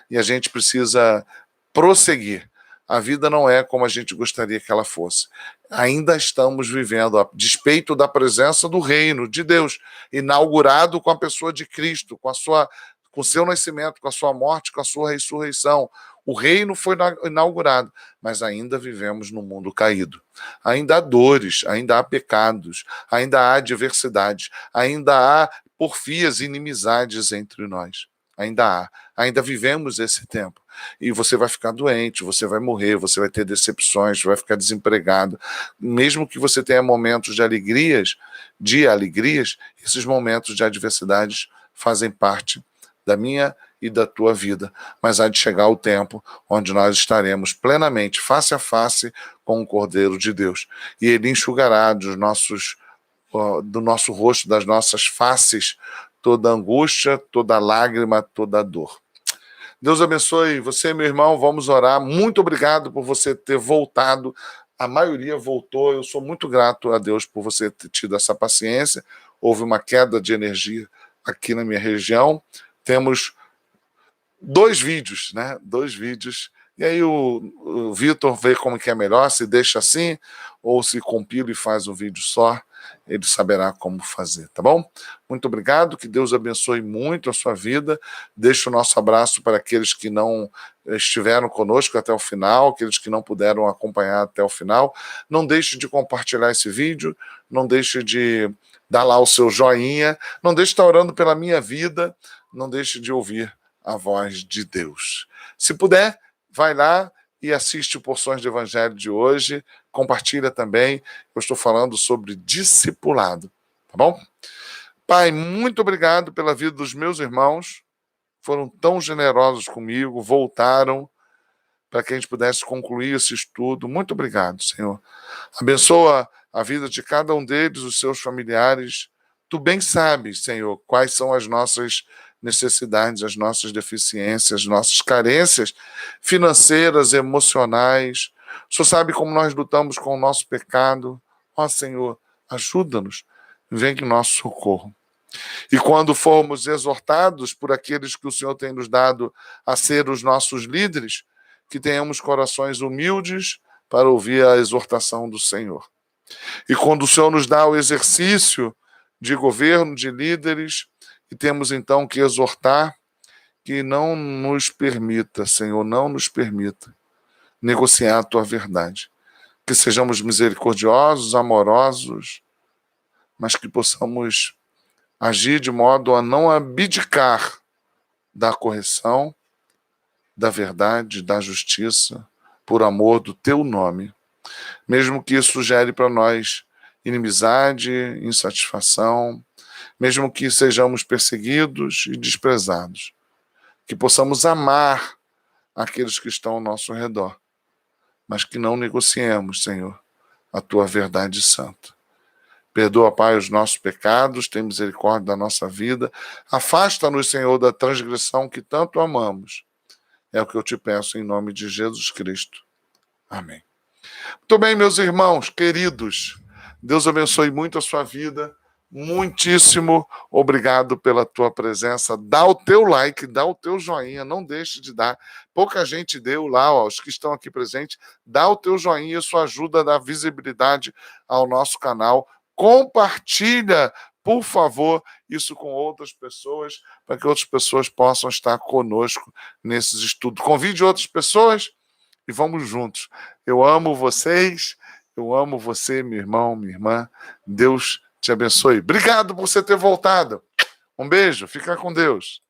E a gente precisa prosseguir. A vida não é como a gente gostaria que ela fosse. Ainda estamos vivendo a despeito da presença do reino de Deus, inaugurado com a pessoa de Cristo, com o seu nascimento, com a sua morte, com a sua ressurreição. O reino foi inaugurado, mas ainda vivemos num mundo caído. Ainda há dores, ainda há pecados, ainda há adversidades, ainda há porfias e inimizades entre nós. Ainda vivemos esse tempo. E você vai ficar doente, você vai morrer, você vai ter decepções, vai ficar desempregado. Mesmo que você tenha momentos de alegrias, esses momentos de adversidades fazem parte da minha e da tua vida. Mas há de chegar o tempo onde nós estaremos plenamente, face a face, com o Cordeiro de Deus. E Ele enxugará do nosso rosto, das nossas faces, toda angústia, toda lágrima, toda dor. Deus abençoe você, meu irmão. Vamos orar. Muito obrigado por você ter voltado. A maioria voltou. Eu sou muito grato a Deus por você ter tido essa paciência. Houve uma queda de energia aqui na minha região. Temos 2 vídeos, né? 2 vídeos. E aí o Vitor vê como que é melhor, se deixa assim, ou se compila e faz um vídeo só. Ele saberá como fazer, tá bom? Muito obrigado, que Deus abençoe muito a sua vida. Deixa o nosso abraço para aqueles que não estiveram conosco até o final, aqueles que não puderam acompanhar até o final. Não deixe de compartilhar esse vídeo, não deixe de dar lá o seu joinha, não deixe de estar orando pela minha vida, não deixe de ouvir a voz de Deus. Se puder, vai lá e assiste Porções do Evangelho de hoje, compartilha também. Eu estou falando sobre discipulado, tá bom? Pai, muito obrigado pela vida dos meus irmãos, foram tão generosos comigo, voltaram para que a gente pudesse concluir esse estudo. Muito obrigado, Senhor. Abençoa a vida de cada um deles, os seus familiares. Tu bem sabes, Senhor, quais são as nossas necessidades, as nossas deficiências, as nossas carências financeiras, emocionais. O Senhor sabe como nós lutamos com o nosso pecado. Ó Senhor, ajuda-nos, vem em nosso socorro. E quando formos exortados por aqueles que o Senhor tem nos dado a ser os nossos líderes, que tenhamos corações humildes para ouvir a exortação do Senhor. E quando o Senhor nos dá o exercício de governo, de líderes, e temos então que exortar, que não nos permita, Senhor, não nos permita negociar a tua verdade. Que sejamos misericordiosos, amorosos, mas que possamos agir de modo a não abdicar da correção, da verdade, da justiça, por amor do teu nome. Mesmo que isso gere para nós inimizade, insatisfação, mesmo que sejamos perseguidos e desprezados, que possamos amar aqueles que estão ao nosso redor, mas que não negociemos, Senhor, a tua verdade santa. Perdoa, Pai, os nossos pecados, tem misericórdia da nossa vida. Afasta-nos, Senhor, da transgressão que tanto amamos. É o que eu te peço em nome de Jesus Cristo. Amém. Muito bem, meus irmãos queridos. Deus abençoe muito a sua vida. Muitíssimo obrigado pela tua presença. Dá o teu like, dá o teu joinha, não deixe de dar. Pouca gente deu lá, ó, os que estão aqui presentes. Dá o teu joinha, isso ajuda a dar visibilidade ao nosso canal. Compartilha, por favor, isso com outras pessoas, para que outras pessoas possam estar conosco nesses estudos. Convide outras pessoas e vamos juntos. Eu amo vocês, eu amo você, meu irmão, minha irmã. Deus te abençoe. Obrigado por você ter voltado. Um beijo, fica com Deus.